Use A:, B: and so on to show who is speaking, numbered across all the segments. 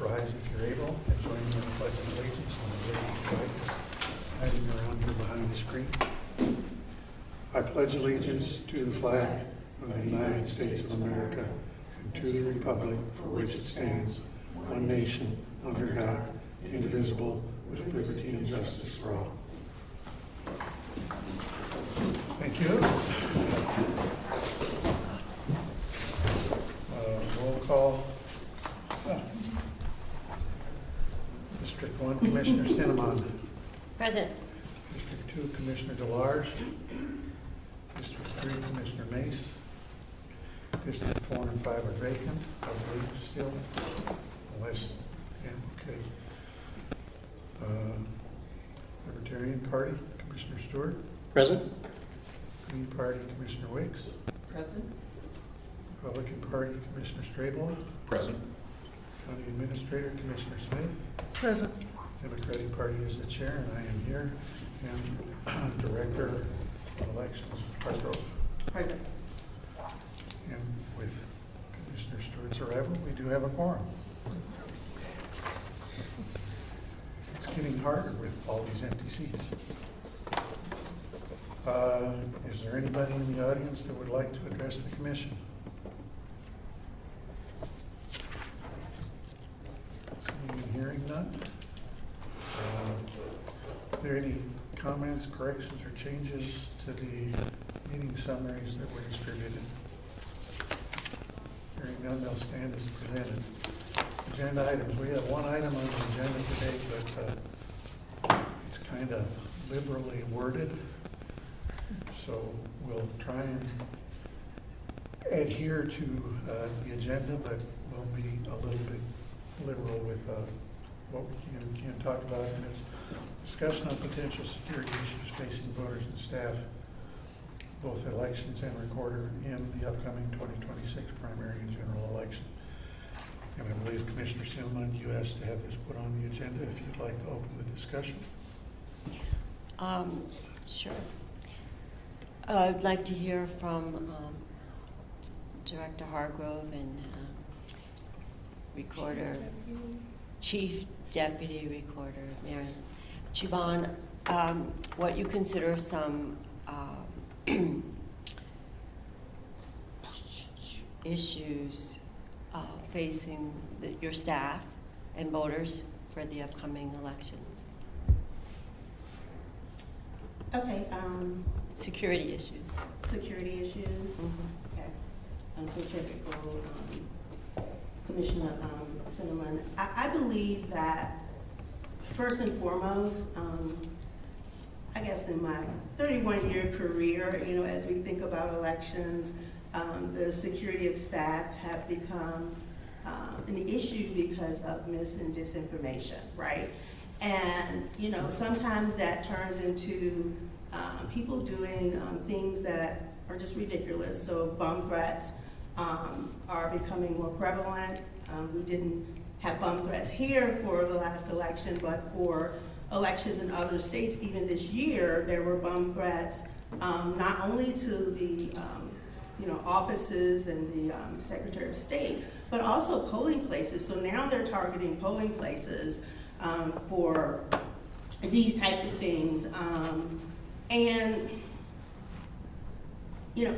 A: rise if you're able and join me in the Pledge of Allegiance on the Liberty flag that's hanging around here behind the screen. I pledge allegiance to the flag of the United States of America and to the republic for which it stands, one nation, under God, indivisible, with liberty and justice for all. Thank you. Roll call. District 1, Commissioner Cinnamon.
B: Present.
A: District 2, Commissioner DeLarge. District 3, Commissioner Mace. District 4 and 5 are vacant, I believe, still. Unless, yeah, okay. Libertarian Party, Commissioner Stewart.
C: Present.
A: Green Party, Commissioner Wicks.
B: Present.
A: Republican Party, Commissioner Straybold.
C: Present.
A: County Administrator, Commissioner Smith.
B: Present.
A: Democratic Party is the chair, and I am here. And Director of Elections, Hargrove.
B: Present.
A: And with Commissioner Stewart's arrival, we do have a quorum. It's getting harder with all these empty seats. Is there anybody in the audience that would like to address the commission? Seeing and hearing none. Are there any comments, corrections, or changes to the meeting summaries that were distributed? Hearing none, they'll stand as presented. Agenda items. We have one item on the agenda today, but it's kind of liberally worded. So we'll try and adhere to the agenda, but we'll be a little bit liberal with what we can and can't talk about. And it's discussion on potential security issues facing voters and staff, both elections and recorder in the upcoming 2026 primary and general election. And I believe Commissioner Cinnamon, you asked to have this put on the agenda if you'd like to open the discussion.
B: Sure. I'd like to hear from Director Hargrove and Recorder, Chief Deputy Recorder, Marion Chubon, what you consider some issues facing your staff and voters for the upcoming elections.
D: Okay.
B: Security issues.
D: Security issues.
B: Mm-hmm.
D: Okay. So typical, Commissioner Cinnamon. I believe that first and foremost, I guess in my 31-year career, you know, as we think about elections, the security of staff have become an issue because of mis and disinformation, right? And, you know, sometimes that turns into people doing things that are just ridiculous. So bum threats are becoming more prevalent. We didn't have bum threats here for the last election, but for elections in other states, even this year, there were bum threats, not only to the offices and the Secretary of State, but also polling places. So now they're targeting polling places for these types of things. And, you know,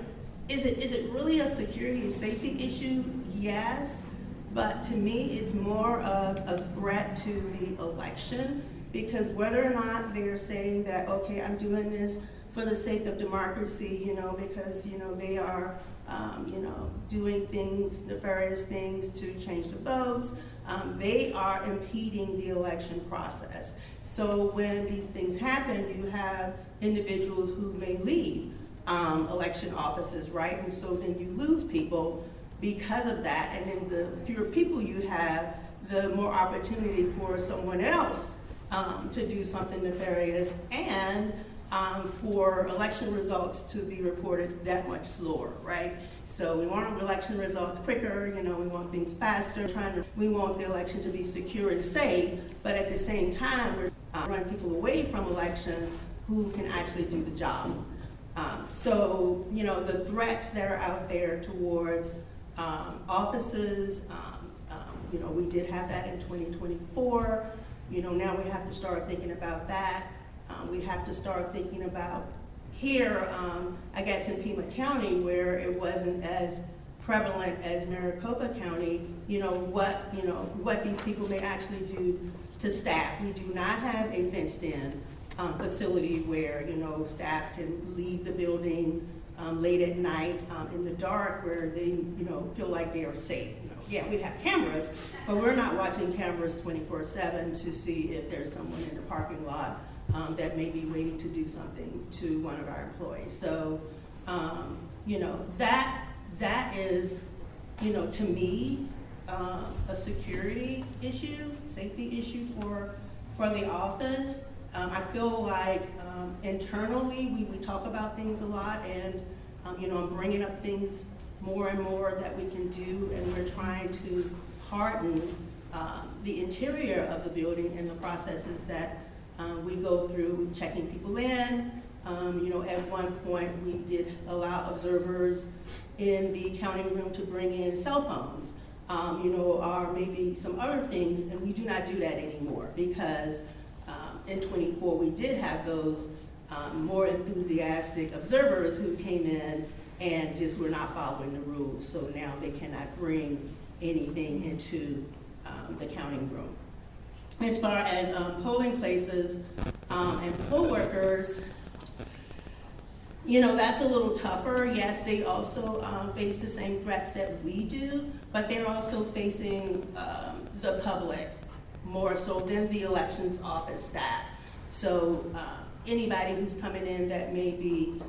D: is it really a security and safety issue? Yes, but to me, it's more of a threat to the election, because whether or not they're saying that, okay, I'm doing this for the sake of democracy, you know, because, you know, they are, doing things, nefarious things to change the votes, they are impeding the election process. So when these things happen, you have individuals who may leave election offices, right? And so then you lose people because of that. And then the fewer people you have, the more opportunity for someone else to do something nefarious, and for election results to be reported that much slower, right? So we want election results quicker, you know, we want things faster, we want the election to be secure and safe, but at the same time, we're running people away from elections who can actually do the job. So, you know, the threats that are out there towards offices, You know, we did have that in 2024. You know, now we have to start thinking about that. We have to start thinking about here, I guess in Pima County, where it wasn't as prevalent as Maricopa County, you know, what these people may actually do to staff. We do not have a fenced-in facility where, you know, staff can leave the building late at night in the dark where they, you know, feel like they are safe. You know, yeah, we have cameras, but we're not watching cameras 24/7 to see if there's someone in the parking lot that may be waiting to do something to one of our employees. So, you know, that is, you know, to me, a security issue, safety issue for the office. I feel like internally we talk about things a lot, and you know, I'm bringing up things more and more that we can do, and we're trying to harden the interior of the building and the processes that we go through, checking people in. You know, at one point we did allow observers in the counting room to bring in cell phones, you know, or maybe some other things, and we do not do that anymore because in 24 we did have those more enthusiastic observers who came in and just were not following the rules, so now they cannot bring anything into the counting room. As far as polling places and poll workers, you know, that's a little tougher. Yes, they also face the same threats that we do, but they're also facing the public more so than the elections office staff. So anybody who's coming in that may be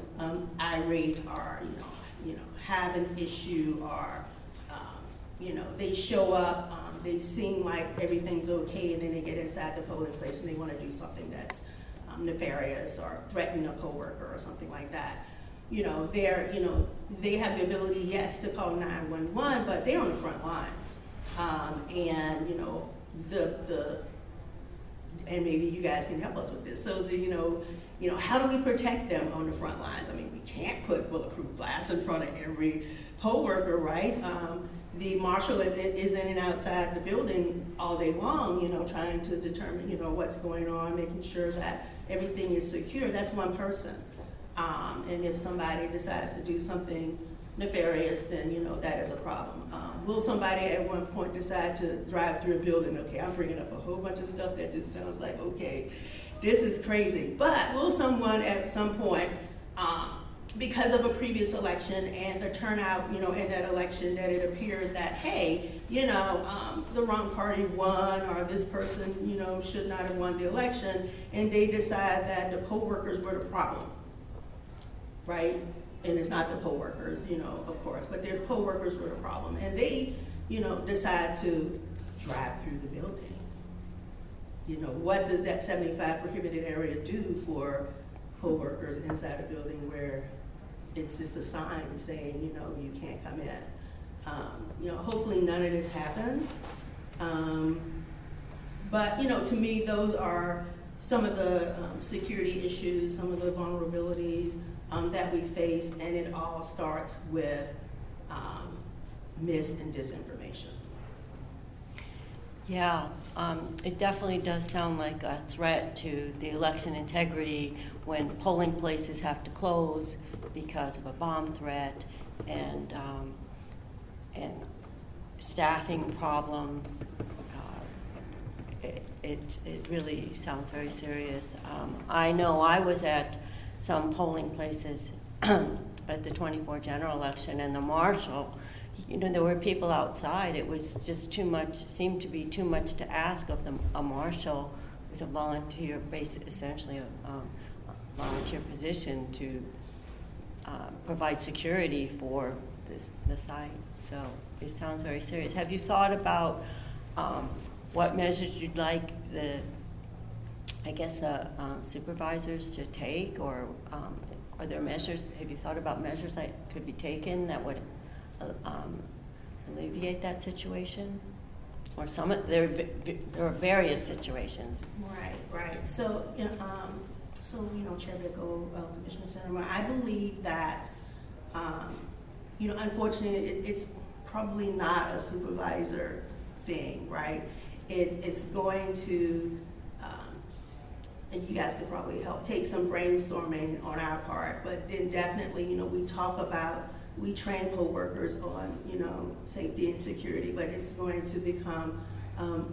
D: irate or you know have an issue or you know, they show up, they seem like everything's okay, and then they get inside the polling place and they want to do something that's nefarious or threaten a coworker or something like that. You know, they have the ability, yes, to call 911, but they're on the front lines. And you know, and maybe you guys can help us with this. So you know, how do we protect them on the front lines? I mean, we can't put bulletproof glass in front of every poll worker, right? The marshal is in and outside the building all day long, you know, trying to determine, you know, what's going on, making sure that everything is secure. That's one person. And if somebody decides to do something nefarious, then, you know, that is a problem. Will somebody at one point decide to drive through a building? Okay, I'm bringing up a whole bunch of stuff that just sounds like, okay, this is crazy. But will someone at some point, because of a previous election and the turnout, you know, in that election, that it appeared that, hey, you know, the wrong party won, or this person, you know, should not have won the election, and they decide that the poll workers were the problem, right? And it's not the poll workers, you know, of course, but their poll workers were the problem, and they, you know, decide to drive through the building. You know, what does that 75 prohibited area do for poll workers inside a building where it's just a sign saying, you know, you can't come in? You know, hopefully none of this happens. But, you know, to me, those are some of the security issues, some of the vulnerabilities that we face, and it all starts with mis and disinformation.
B: Yeah, it definitely does sound like a threat to the election integrity when polling places have to close because of a bomb threat and staffing problems. It really sounds very serious. I know I was at some polling places at the 24 general election, and the marshal, you know, there were people outside. It was just too much, seemed to be too much to ask of a marshal who's a volunteer, essentially a volunteer position to provide security for the site. So it sounds very serious. Have you thought about what measures you'd like the supervisors to take, or are there measures, have you thought about measures that could be taken that would alleviate that situation? Or there are various situations.
D: Right. So, you know, Chair Bickle, Commissioner Senator, I believe that, you know, unfortunately, it's probably not a supervisor thing, right? It's going to, and you guys could probably help take some brainstorming on our part, but then definitely, we train poll workers on, safety and security, but it's going to become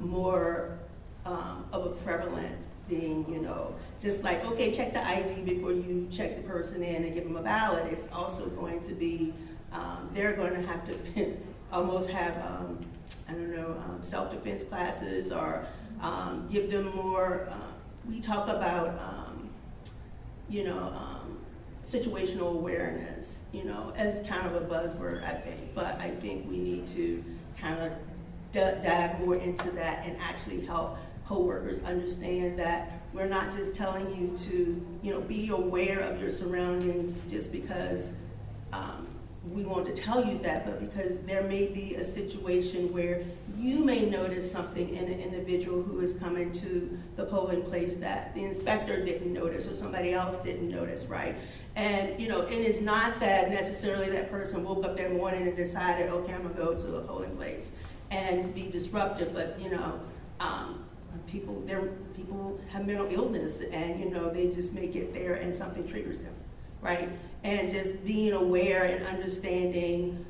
D: more of a prevalent thing, just like, okay, check the ID before you check the person in and give them a ballot. It's also going to be, they're going to have to almost have, self-defense classes, or give them more, we talk about, situational awareness, as kind of a buzzword, I think. But I think we need to kind of dive more into that and actually help co-workers understand that we're not just telling you to, be aware of your surroundings just because we want to tell you that, but because there may be a situation where you may notice something in an individual who is coming to the polling place that the inspector didn't notice or somebody else didn't notice, right? And, and it's not that necessarily that person woke up that morning and decided, okay, I'm gonna go to a polling place and be disruptive, but, people have mental illness and, they just may get there and something triggers them, right? And just being aware and understanding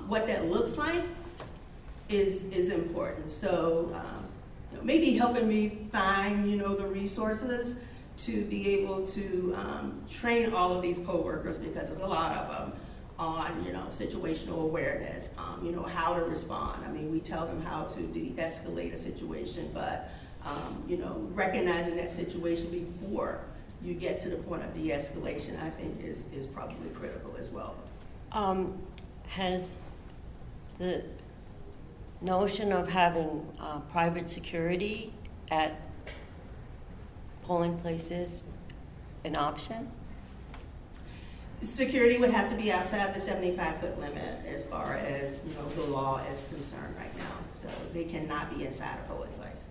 D: what that looks like is important. So maybe helping me find, the resources to be able to train all of these poll workers, because there's a lot of them on, situational awareness, how to respond. I mean, we tell them how to de-escalate a situation, but, recognizing that situation before you get to the point of de-escalation, I think is probably critical as well.
B: Has the notion of having private security at polling places an option?
D: Security would have to be outside the 75-foot limit as far as, the law is concerned right now. So they cannot be inside a polling place.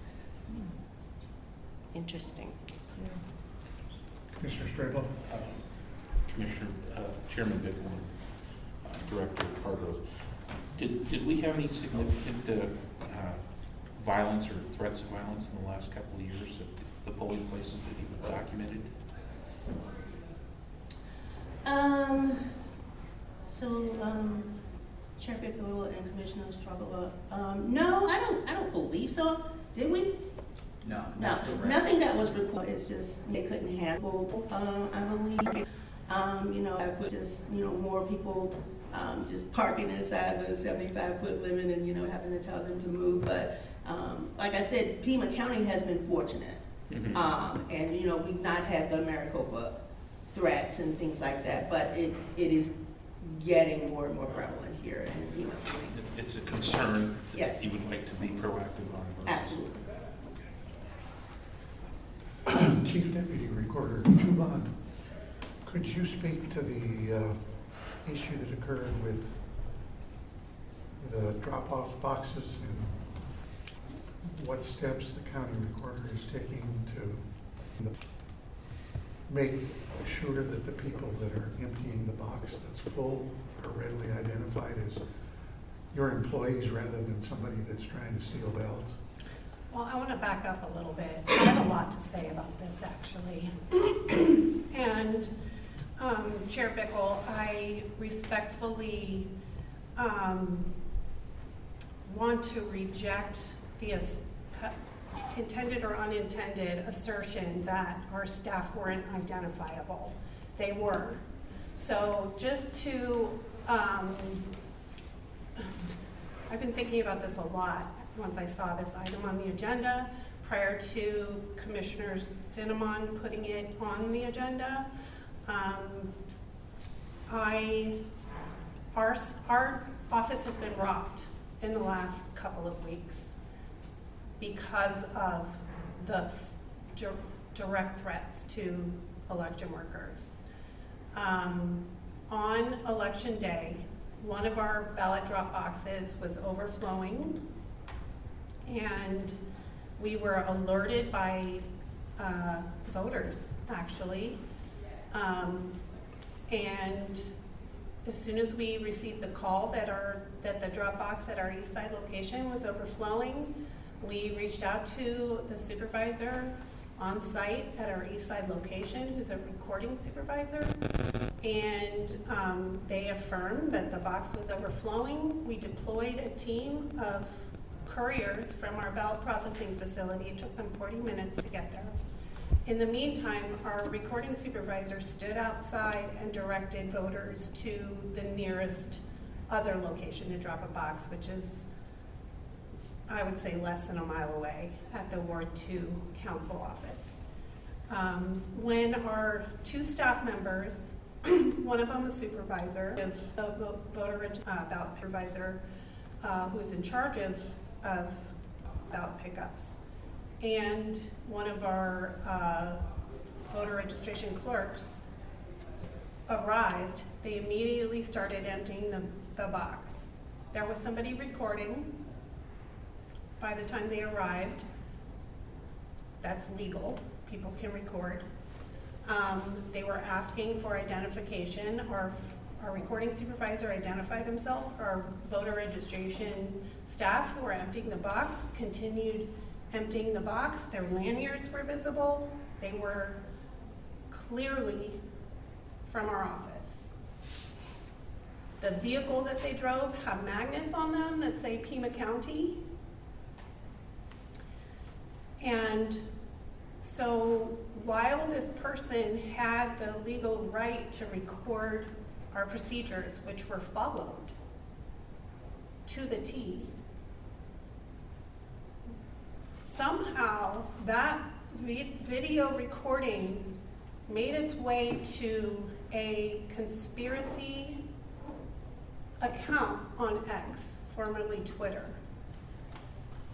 B: Interesting.
A: Commissioner Stradel?
C: Commissioner, Chairman Bickmore, Director Cargo. Did we have any significant violence or threats of violence in the last couple of years at the polling places that you've documented?
D: Chair Bickle and Commissioner Struggle. No, I don't believe so. Did we?
E: No,
D: nothing that was reported. It's just they couldn't handle. I believe. I put just more people just parking inside the 75-foot limit and having to tell them to move. But like I said, Pima County has been fortunate, and we've not had the Maricopa threats and things like that. But it is getting more and more prevalent here in Pima County.
C: It's a concern that
D: yes.
C: you would like to be proactive on.
D: Absolutely.
A: Chief Deputy Recorder Chuban, could you speak to the issue that occurred with the drop-off boxes and what steps the county recorder is taking to make sure that the people that are emptying the box that's full are readily identified as your employees rather than somebody that's trying to steal ballots?
F: Well, I want to back up a little bit. I have a lot to say about this, actually. And Chair Bickle, I respectfully want to reject the intended or unintended assertion that our staff weren't identifiable. They were. So just to, I've been thinking about this a lot once I saw this item on the agenda, prior to Commissioner Cinnamon putting it on the agenda. Our office has been robbed in the last couple of weeks because of the direct threats to election workers. On election day, one of our ballot drop boxes was overflowing, and we were alerted by voters, actually, and as soon as we received the call that the drop box at our east side location was overflowing, we reached out to the supervisor on site at our east side location, who's a recording supervisor, and they affirmed that the box was overflowing. We deployed a team of couriers from our ballot processing facility. It took them 40 minutes to get there. In the meantime, our recording supervisor stood outside and directed voters to the nearest other location to drop a box, which is, I would say, less than a mile away at the Ward 2 Council office. When our two staff members, one of them a supervisor, the voter ballot supervisor who's in charge of ballot pickups, and one of our voter registration clerks arrived, they immediately started emptying the box. There was somebody recording. By the time they arrived, that's legal, people can record. They were asking for identification. Our recording supervisor identified himself. Our voter registration staff who were emptying the box continued emptying the box. Their lanyards were visible. They were clearly from our office. The vehicle that they drove had magnets on them that say Pima County. And so while this person had the legal right to record our procedures, which were followed to the T, somehow that video recording made its way to a conspiracy account on X, formerly Twitter.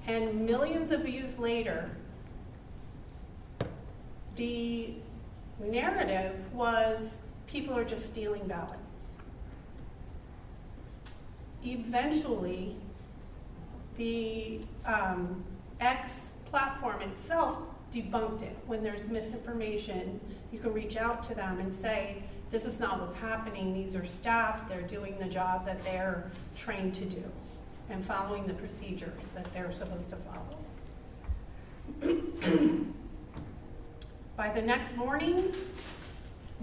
F: And millions of views later, the narrative was people are just stealing ballots. Eventually, the X platform itself debunked it. When there's misinformation, you can reach out to them and say, this is not what's happening. These are staff. They're doing the job that they're trained to do and following the procedures that they're supposed to follow. By the next morning,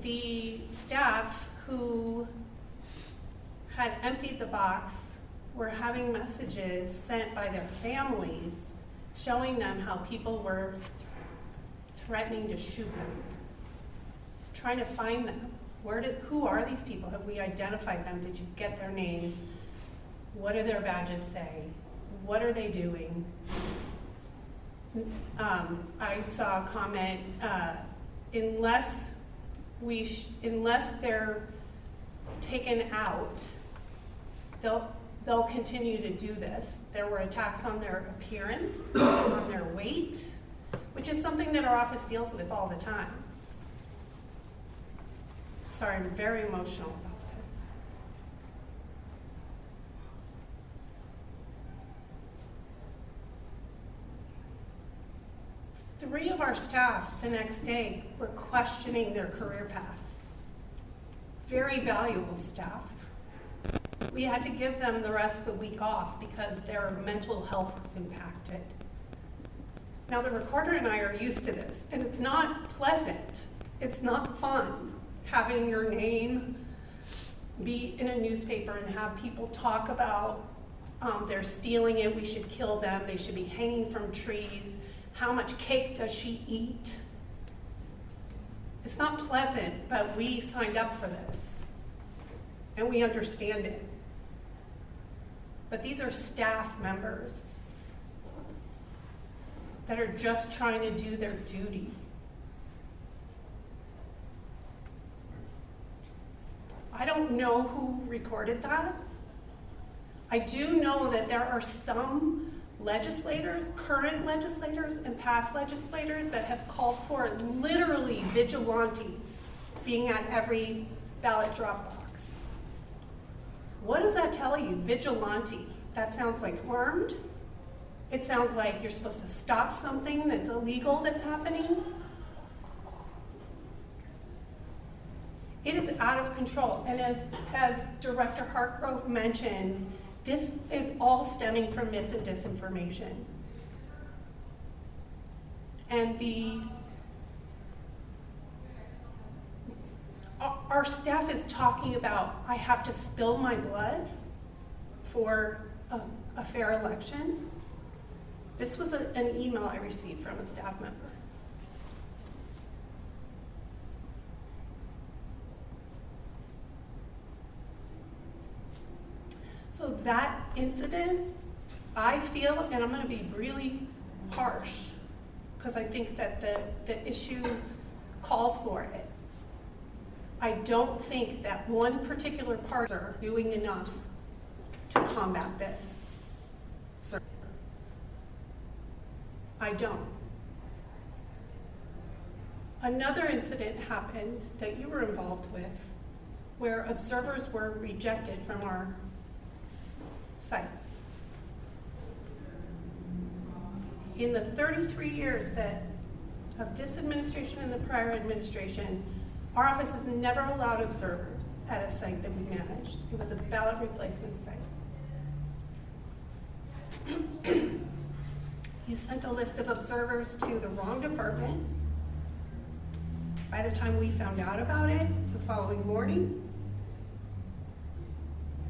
F: the staff who had emptied the box were having messages sent by their families showing them how people were threatening to shoot them, trying to find them. Who are these people? Have we identified them? Did you get their names? What do their badges say? What are they doing? I saw a comment, unless they're taken out, they'll continue to do this. There were attacks on their appearance, on their weight, which is something that our office deals with all the time. Sorry, I'm very emotional about this. Three of our staff the next day were questioning their career paths. Very valuable staff. We had to give them the rest of the week off because their mental health was impacted. Now the recorder and I are used to this, and it's not pleasant. It's not fun having your name be in a newspaper and have people talk about they're stealing it, we should kill them, they should be hanging from trees. How much cake does she eat? It's not pleasant, but we signed up for this, and we understand it. But these are staff members that are just trying to do their duty. I don't know who recorded that. I do know that there are some legislators, current legislators and past legislators, that have called for literally vigilantes being at every ballot drop box. What does that tell you, vigilante? That sounds like armed. It sounds like you're supposed to stop something that's illegal that's happening. out of control. And as Director Hartgrove mentioned, this is all stemming from mis and disinformation. And our staff is talking about, I have to spill my blood for a fair election. This was an email I received from a staff member. So that incident, I feel, and I'm going to be really harsh, because I think that the issue calls for it. I don't think that one particular party are doing enough to combat this. Sir, I don't. Another incident happened that you were involved with, where observers were rejected from our sites. In the 33 years of this administration and the prior administration, our office has never allowed observers at a site that we managed. It was a ballot replacement site. You sent a list of observers to the wrong department. By the time we found out about it, the following morning,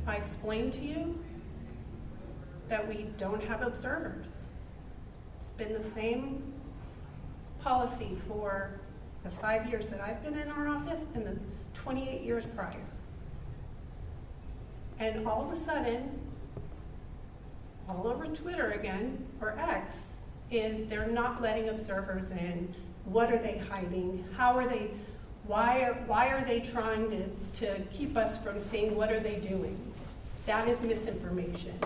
F: I explained to you that we don't have observers. It's been the same policy for the 5 years that I've been in our office and the 28 years prior. And all of a sudden, all over Twitter again, or X, is they're not letting observers in. What are they hiding? How are they, why are they trying to keep us from seeing what are they doing? That is misinformation.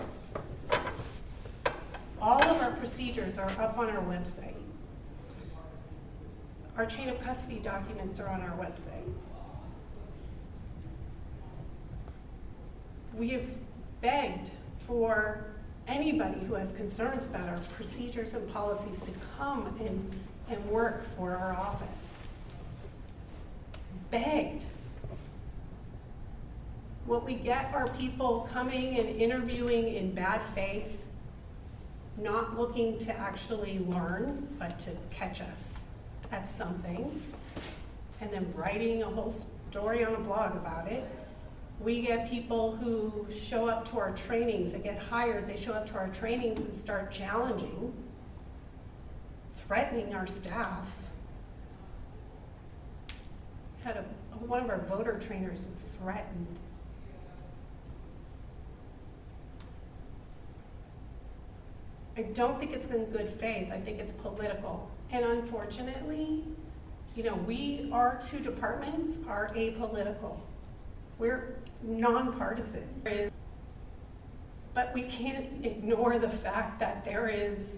F: All of our procedures are up on our website. Our chain of custody documents are on our website. We have begged for anybody who has concerns about our procedures and policies to come and work for our office. Begged. What we get are people coming and interviewing in bad faith, not looking to actually learn, but to catch us at something, and then writing a whole story on a blog about it. We get people who show up to our trainings, they get hired, they show up to our trainings and start challenging, threatening our staff. Had one of our voter trainers was threatened. I don't think it's in good faith. I think it's political. And unfortunately, our two departments are apolitical. We're nonpartisan. But we can't ignore the fact that there is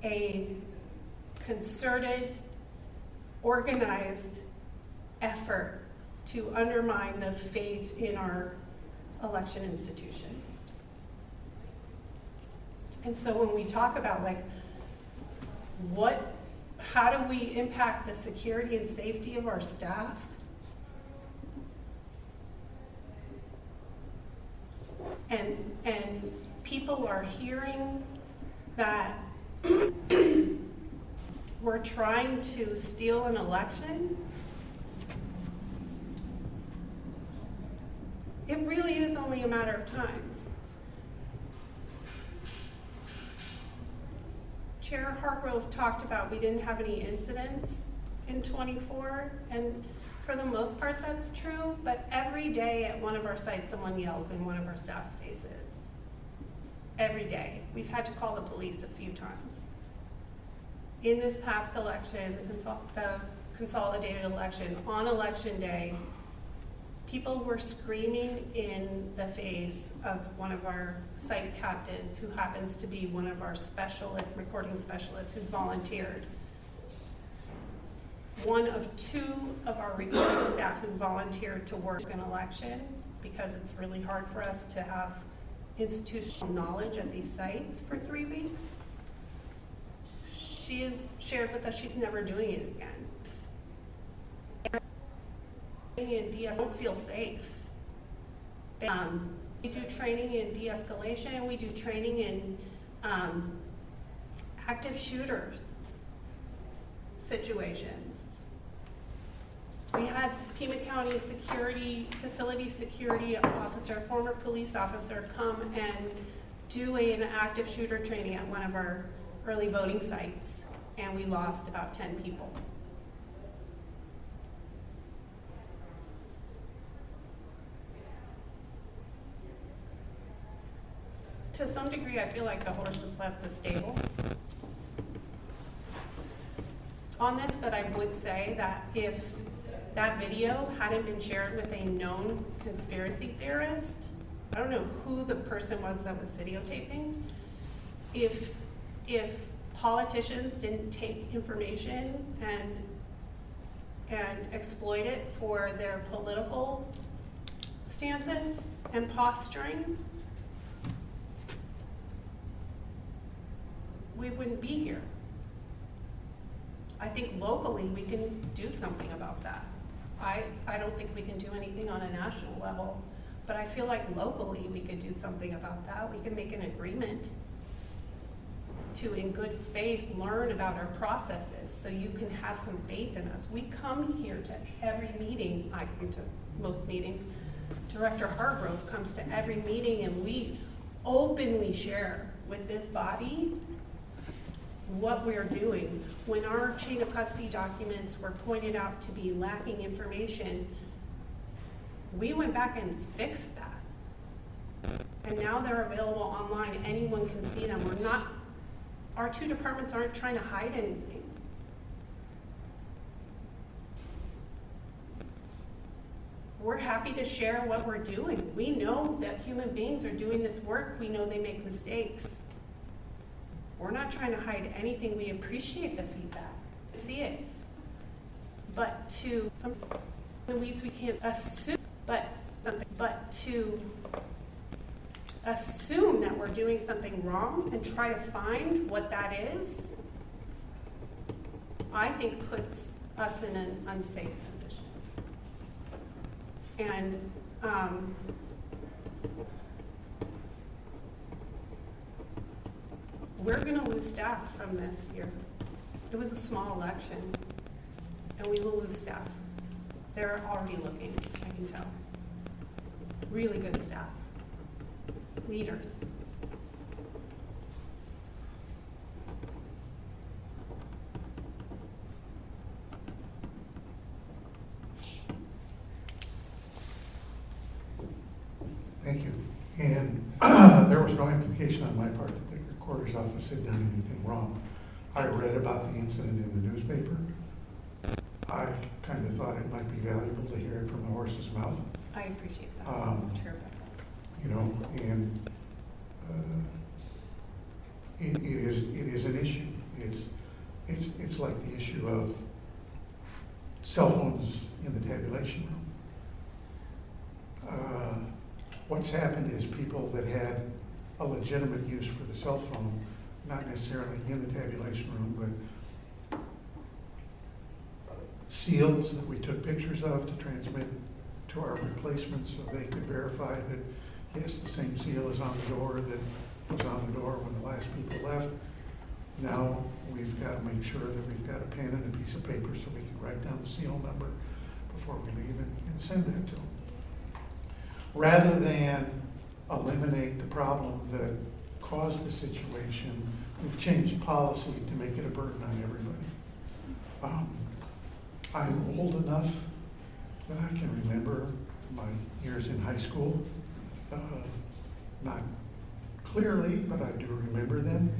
F: a concerted, organized effort to undermine the faith in our election institution. And so when we talk about how do we impact the security and safety of our staff? And people are hearing that we're trying to steal an election. It really is only a matter of time. Chair Hartgrove talked about we didn't have any incidents in 24, and for the most part that's true, but every day at one of our sites someone yells in one of our staff's faces. Every day. We've had to call the police a few times. In this past election, the consolidated election, on election day, people were screaming in the face of one of our site captains, who happens to be one of our recording specialists who volunteered. One of two of our recording staff who volunteered to work an election, because it's really hard for us to have institutional knowledge at these sites for 3 weeks. She has shared with us she's never doing it again. don't feel safe. We do training in de-escalation, we do training in active shooters situations. We had Pima County facility security officer, former police officer, come and do an active shooter training at one of our early voting sites, and we lost about 10 people. To some degree, I feel like the horse has left the stable on this, but I would say that if that video hadn't been shared with a known conspiracy theorist, I don't know who the person was that was videotaping, if politicians didn't take information and exploit it for their political stances and posturing, we wouldn't be here. I think locally we can do something about that. I don't think we can do anything on a national level, but I feel like locally we could do something about that. We can make an agreement to, in good faith, learn about our processes so you can have some faith in us. We come here to every meeting. I come to most meetings. Director Hargrove comes to every meeting, and we openly share with this body what we're doing. When our chain of custody documents were pointed out to be lacking information, we went back and fixed that. And now they're available online. Anyone can see them. Our two departments aren't trying to hide anything. We're happy to share what we're doing. We know that human beings are doing this work. We know they make mistakes. We're not trying to hide anything. We appreciate the feedback. See it. But to some weeds we can't assume, but to assume that we're doing something wrong and try to find what that is, I think puts us in an unsafe position. And we're going to lose staff from this year. It was a small election, and we will lose staff. They're already looking, I can tell. Really good staff. Leaders.
A: Thank you. And there was no implication on my part that the recorder's office had done anything wrong. I read about the incident in the newspaper. I kind of thought it might be valuable to hear it from the horse's mouth.
F: I appreciate that. Sure.
A: You know, and it is an issue. It's like the issue of cell phones in the tabulation room. What's happened is people that had a legitimate use for the cell phone, not necessarily in the tabulation room, but seals that we took pictures of to transmit to our replacements so they could verify that, yes, the same seal is on the door that was on the door when the last people left. Now we've got to make sure that we've got a pen and a piece of paper so we can write down the seal number before we leave and send that to them. Rather than eliminate the problem that caused the situation, we've changed policy to make it a burden on everybody. I'm old enough that I can remember my years in high school. Not clearly, but I do remember them.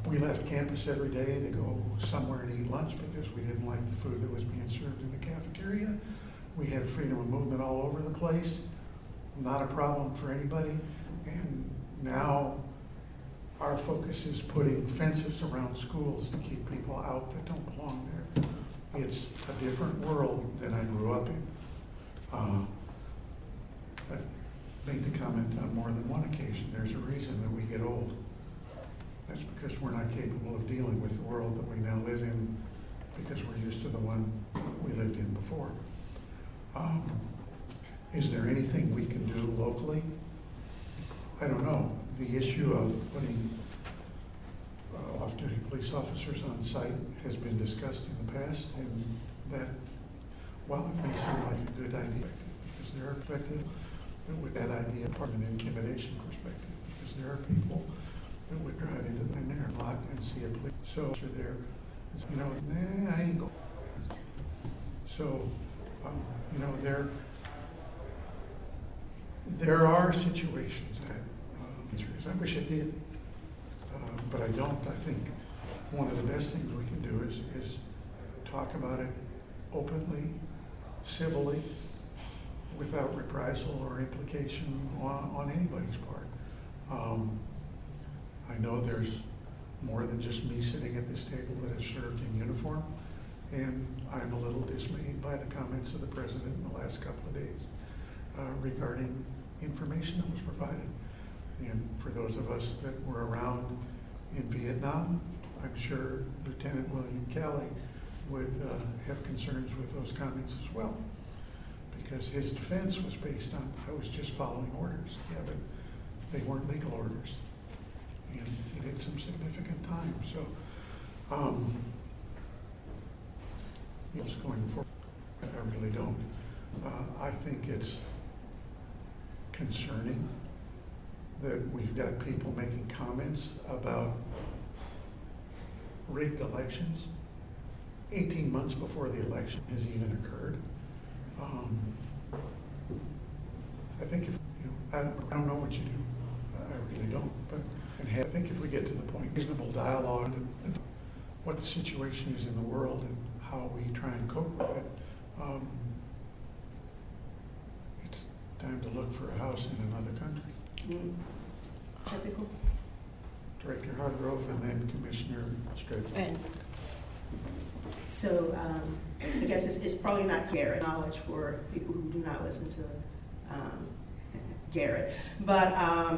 A: We left campus every day to go somewhere and eat lunch because we didn't like the food that was being served in the cafeteria. We had freedom of movement all over the place. Not a problem for anybody. And now our focus is putting fences around schools to keep people out that don't belong there. It's a different world than I grew up in. I've made the comment on more than one occasion. There's a reason that we get old. That's because we're not capable of dealing with the world that we now live in because we're used to the one we lived in before. Is there anything we can do locally? I don't know. The issue of putting off-duty police officers on site has been discussed in the past, and that, while it may seem like a good idea, because there are perspective that would that idea from an intimidation perspective, because there are people that would drive into their lot and see a police officer there, you know, nah, I ain't going. So, you know, there are situations that, I wish I did, but I don't. I think one of the best things we can do is talk about it openly, civilly, without reprisal or implication on anybody's part. I know there's more than just me sitting at this table that has served in uniform, and I'm a little dismayed by the comments of the president in the last couple of days regarding information that was provided. And for those of us that were around in Vietnam, I'm sure Lieutenant William Calley would have concerns with those comments as well, because his defense was based on, I was just following orders. Yeah, but they weren't legal orders. And he did some significant time. So, it's going forward. I really don't. I think it's concerning that we've got people making comments about rigged elections 18 months before the election has even occurred. I think if, you know, I don't know what you do. I really don't. But I think if we get to the point, reasonable dialogue and what the situation is in the world and how we try and cope with it, it's time to look for a house in another country.
D: Typical.
A: Director Hargrove and then Commissioner Stradlin.
D: So I guess it's probably not Garrett knowledge for people who do not listen to Garrett. But,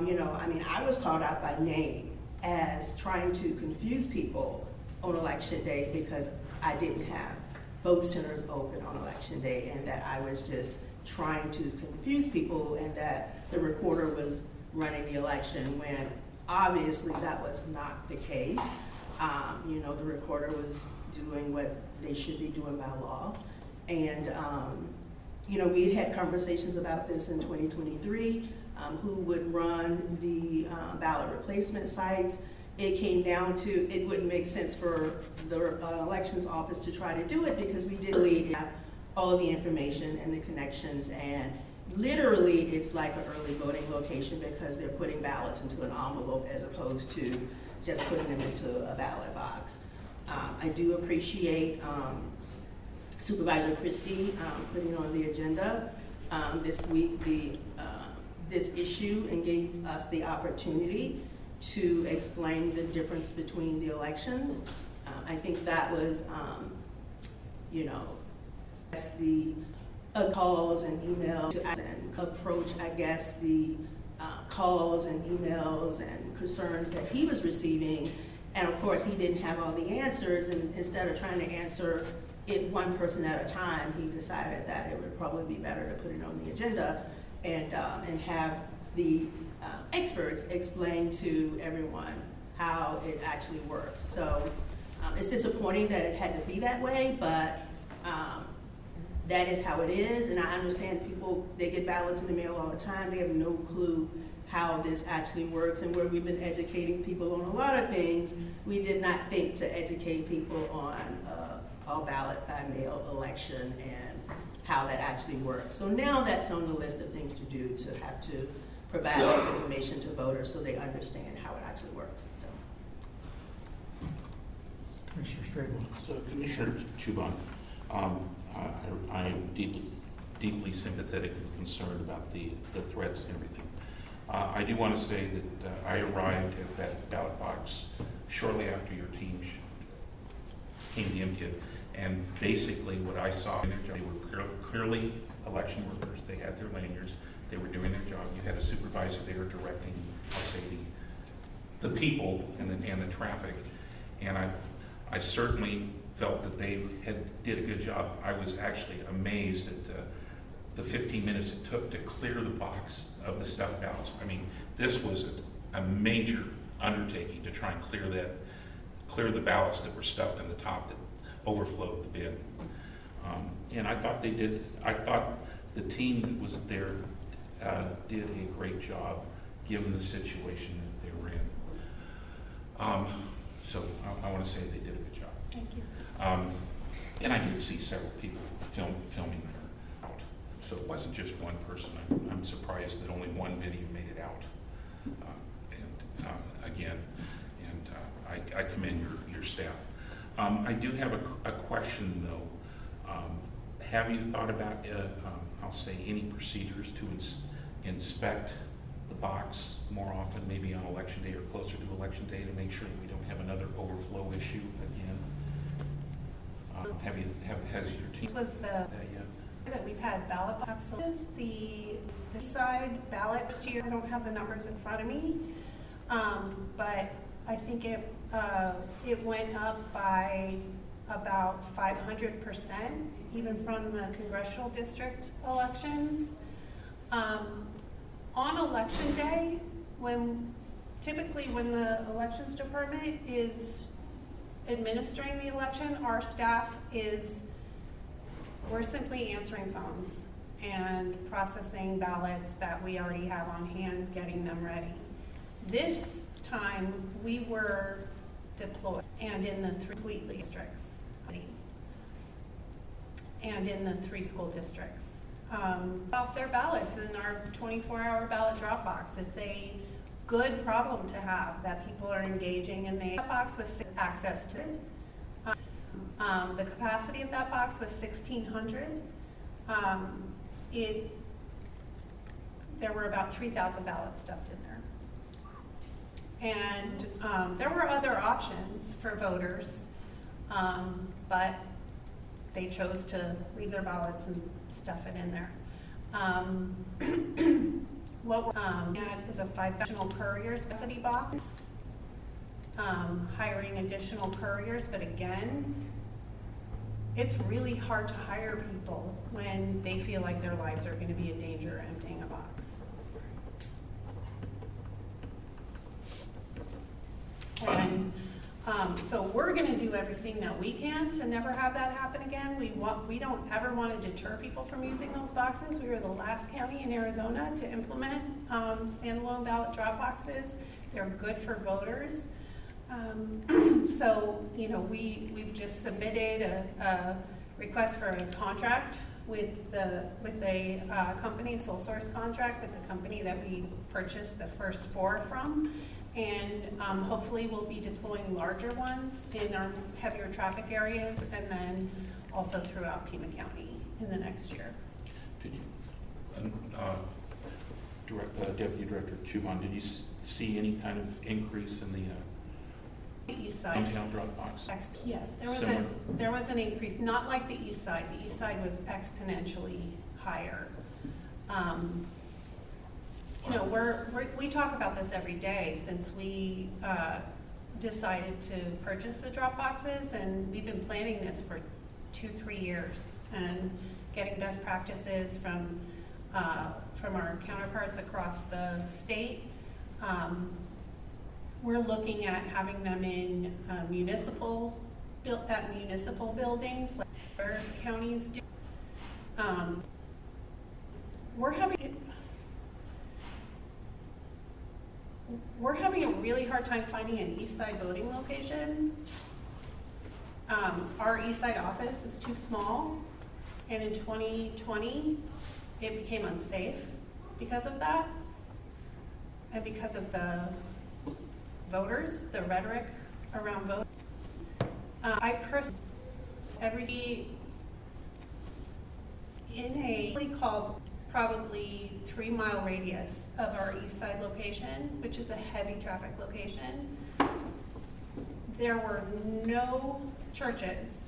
D: you know, I mean, I was called out by name as trying to confuse people on election day because I didn't have vote centers open on election day, and that I was just trying to confuse people, and that the recorder was running the election when obviously that was not the case. You know, the recorder was doing what they should be doing by law. And, you know, we had conversations about this in 2023, who would run the ballot replacement sites. It came down to, it wouldn't make sense for the elections office to try to do it because we didn't really have all of the information and the connections, and literally it's like an early voting location because they're putting ballots into an envelope as opposed to just putting them into a ballot box. I do appreciate Supervisor Christie putting on the agenda this week this issue and gave us the opportunity to explain the difference between the elections. I think that was, you know, the calls and emails and approach, I guess, the calls and emails and concerns that he was receiving. And of course, he didn't have all the answers, and instead of trying to answer it one person at a time, he decided that it would probably be better to put it on the agenda and have the experts explain to everyone how it actually works. So it's disappointing that it had to be that way, but that is how it is. And I understand people, they get ballots in the mail all the time. They have no clue how this actually works, and where we've been educating people on a lot of things, we did not think to educate people on all ballot by mail election and how that actually works. So now that's on the list of things to do, to have to provide that information to voters so they understand how it actually works. So.
A: Commissioner Stradlin.
C: So Commissioner Chuban, I am deeply sympathetic and concerned about the threats and everything. I do want to say that I arrived at that ballot box shortly after your team came to MTIP, and basically what I saw, they were clearly election workers. They had their lanyards. They were doing their job. You had a supervisor there directing, I'll say, the people and the traffic. And I certainly felt that they did a good job. I was actually amazed at the 15 minutes it took to clear the box of the stuffed ballots. I mean, this was a major undertaking to try and clear the ballots that were stuffed in the top that overflowed the bin. And I thought the team that was there did a great job given the situation that they were in. So I want to say they did a good job.
F: Thank you.
C: And I did see several people filming there out. So it wasn't just one person. I'm surprised that only one video made it out. I commend your staff. I do have a question though. Have you thought about, I'll say, any procedures to inspect the box more often, maybe on election day or closer to election day, to make sure that we don't have another overflow issue again? Has your team
F: This was
C: that yet?
F: that we've had ballot boxes. The side ballot this year, I don't have the numbers in front of me, but I think it went up by about 500%, even from the congressional district elections. On election day, typically when the elections department is administering the election, our staff we're simply answering phones and processing ballots that we already have on hand, getting them ready. This time, we were deployed and in the three districts and in the 3 school districts. Off their ballots in our 24-hour ballot drop box. It's a good problem to have that people are engaging, and the box with access to it. The capacity of that box was 1,600. There were about 3,000 ballots stuffed in there. And there were other options for voters, but they chose to leave their ballots and stuff it in there. What we're at is a 5 additional couriers capacity box, hiring additional couriers, but again, it's really hard to hire people when they feel like their lives are going to be in danger emptying a box. And so we're going to do everything that we can to never have that happen again. We don't ever want to deter people from using those boxes. We were the last county in Arizona to implement standalone ballot drop boxes. They're good for voters. So, you know, we've just submitted a request for a contract with a company, sole source contract with the company that we purchased the first 4 from. And hopefully we'll be deploying larger ones in our heavier traffic areas and then also throughout Pima County in the next year.
C: Did you, Deputy Director Chuban, did you see any kind of increase in the
F: East side.
C: downtown drop box?
F: Yes,
C: Similar.
F: there was an increase, not like the east side. The east side was exponentially higher. You know, we talk about this every day since we decided to purchase the drop boxes, and we've been planning this for 2-3 years and getting best practices from our counterparts across the state. We're looking at having them in municipal buildings like other counties do. We're having a really hard time finding an east side voting location. Our east side office is too small, and in 2020, it became unsafe because of that, and because of the voters, the rhetoric around voting. I personally, in a called probably 3-mile radius of our east side location, which is a heavy traffic location, there were no churches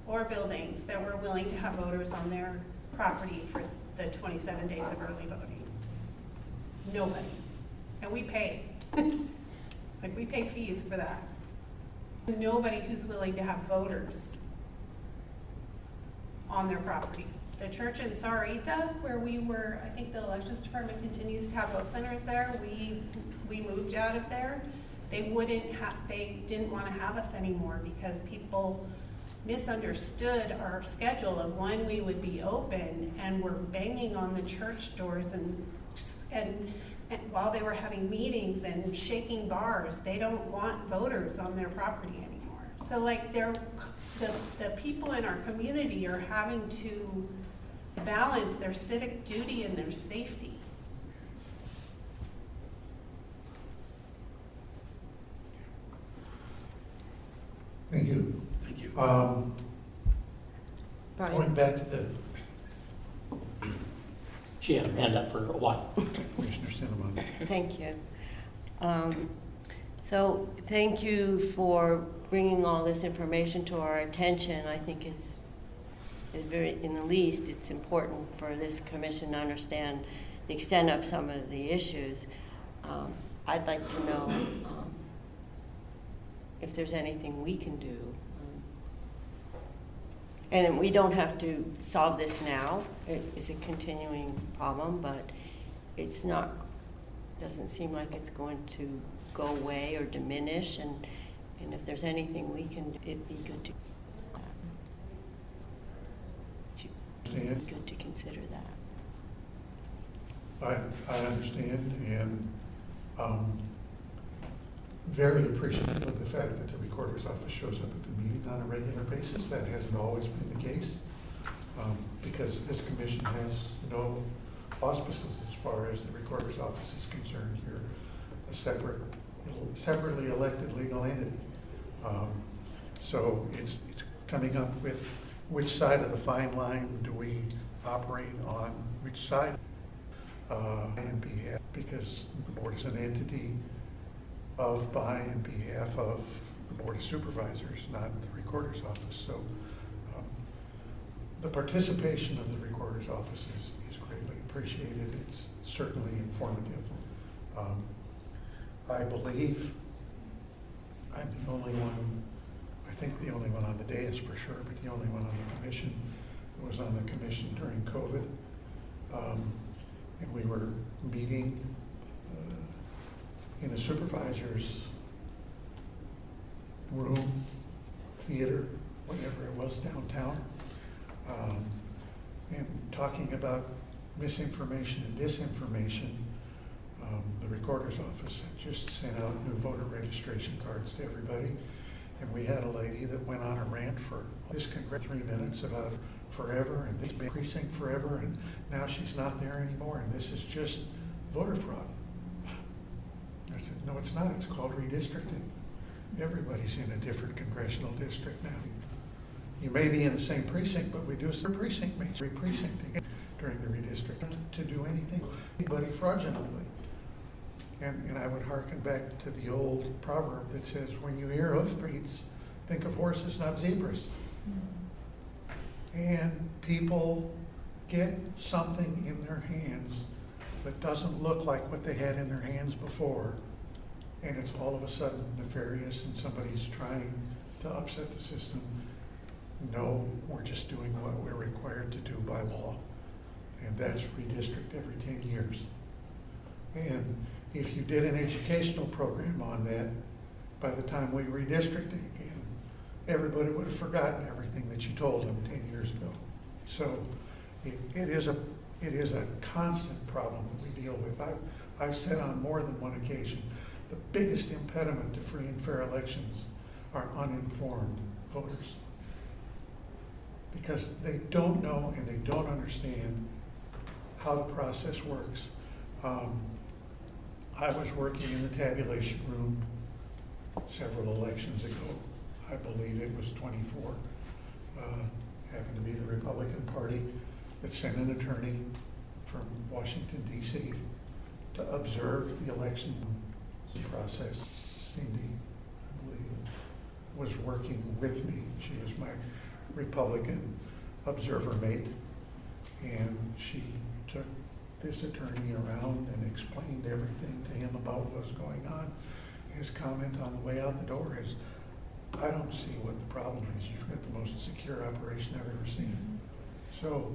F: or buildings that were willing to have voters on their property for the 27 days of early voting. Nobody. And we pay. Like, we pay fees for that. Nobody who's willing to have voters on their property. The church in Sarita, where we were, I think the elections department continues to have vote centers there, we moved out of there. They didn't want to have us anymore because people misunderstood our schedule of when we would be open and were banging on the church doors and while they were having meetings and shaking bars. They don't want voters on their property anymore. So like the people in our community are having to balance their civic duty and their safety.
A: Thank you.
C: Thank you.
A: Going
B: Brian?
A: back to the
E: She had her hand up for a while.
A: Commissioner Cinnamon.
B: Thank you. So thank you for bringing all this information to our attention. I think it's very, in the least, it's important for this commission to understand the extent of some of the issues. I'd like to know if there's anything we can do. And we don't have to solve this now. It is a continuing problem, but it's not, doesn't seem like it's going to go away or diminish. And if there's anything we can, it'd be good to consider that.
A: I understand, and very appreciative of the fact that the recorder's office shows up at the meeting on a regular basis. That hasn't always been the case, because this commission has no auspices as far as the recorder's office is concerned. You're a separately elected legal entity. So it's coming up with which side of the fine line do we operate on, which side, and behalf, because the board is an entity of, by, and behalf of the Board of Supervisors, not the Recorder's Office. So the participation of the Recorder's Office is greatly appreciated. It's certainly informative. I believe I'm the only one, I think the only one on the dais for sure, but the only one on the commission who was on the commission during COVID. And we were meeting in the supervisor's room, theater, whatever it was, downtown, and talking about misinformation and disinformation. The recorder's office had just sent out new voter registration cards to everybody, and we had a lady that went on a rant for this 3 minutes about forever, and this precinct forever, and now she's not there anymore, and this is just voter fraud. I said, no, it's not. It's called redistricting. Everybody's in a different congressional district now. You may be in the same precinct, but we do some precinct means re-precincting during the redistricting to do anything, anybody fraudulently. And I would hearken back to the old proverb that says, when you hear hoofbeats, think of horses, not zebras. And people get something in their hands that doesn't look like what they had in their hands before, and it's all of a sudden nefarious and somebody's trying to upset the system. No, we're just doing what we're required to do by law, and that's redistrict every 10 years. And if you did an educational program on that, by the time we redistricted again, everybody would have forgotten everything that you told them 10 years ago. So it is a constant problem that we deal with. I've said on more than one occasion, the biggest impediment to free and fair elections are uninformed voters, because they don't know and they don't understand how the process works. I was working in the tabulation room several elections ago. I believe it was 24. Happened to be the Republican Party that sent an attorney from Washington, D.C. to observe the election process. Cindy, I believe, was working with me. She was my Republican observer mate, and she took this attorney around and explained everything to him about what was going on. His comment on the way out the door is, I don't see what the problem is. You've got the most secure operation I've ever seen. So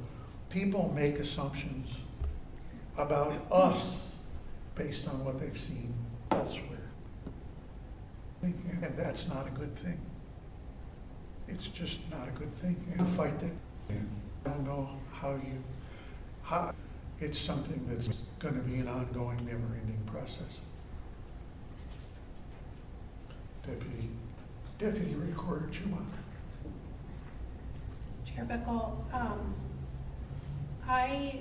A: people make assumptions about us based on what they've seen elsewhere. And that's not a good thing. It's just not a good thing. And fight that. I don't know how, it's something that's going to be an ongoing, never-ending process. Deputy Recorder Schumacher.
F: Chair Bickle, I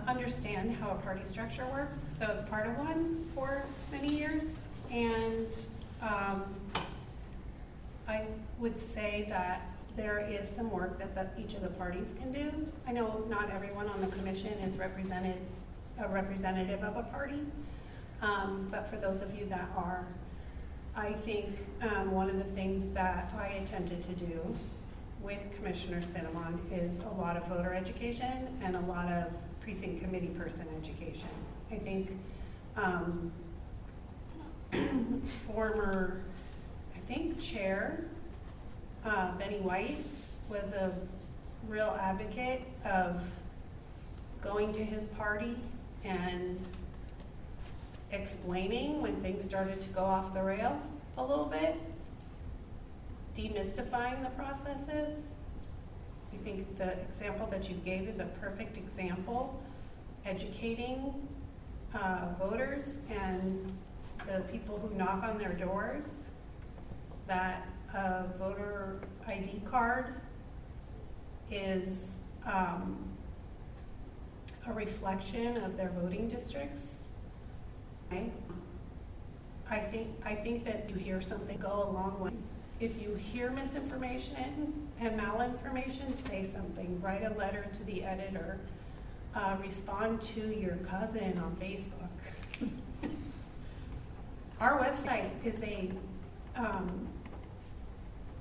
F: understand how a party structure works, because I was part of one for many years, and I would say that there is some work that each of the parties can do. I know not everyone on the commission is a representative of a party, but for those of you that are, I think one of the things that I attempted to do with Commissioner Cinnamon is a lot of voter education and a lot of precinct committee person education. I think former, chair Benny White was a real advocate of going to his party and explaining when things started to go off the rail a little bit, demystifying the processes. I think the example that you gave is a perfect example, educating voters and the people who knock on their doors that a voter ID card is a reflection of their voting districts. Okay? I think that you hear something go a long way. If you hear misinformation and malinformation, say something. Write a letter to the editor. Respond to your cousin on Facebook. Our website is a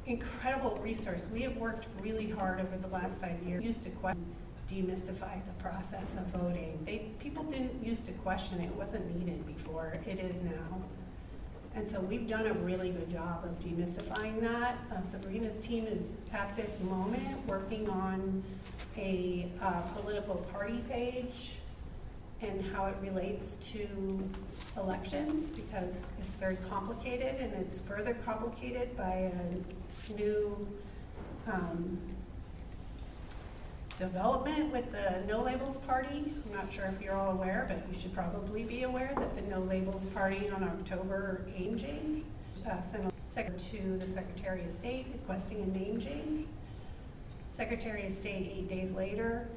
F: incredible resource. We have worked really hard over the last 5 years. Used to demystify the process of voting. People didn't used to question it. It wasn't needed before. It is now. And so we've done a really good job of demystifying that. Sabrina's team is at this moment working on a political party page and how it relates to elections, because it's very complicated, and it's further complicated by a new development with the No Labels Party. I'm not sure if you're all aware, but you should probably be aware that the No Labels Party on October name change sent a letter to the Secretary of State requesting a name change. Secretary of State 8 days later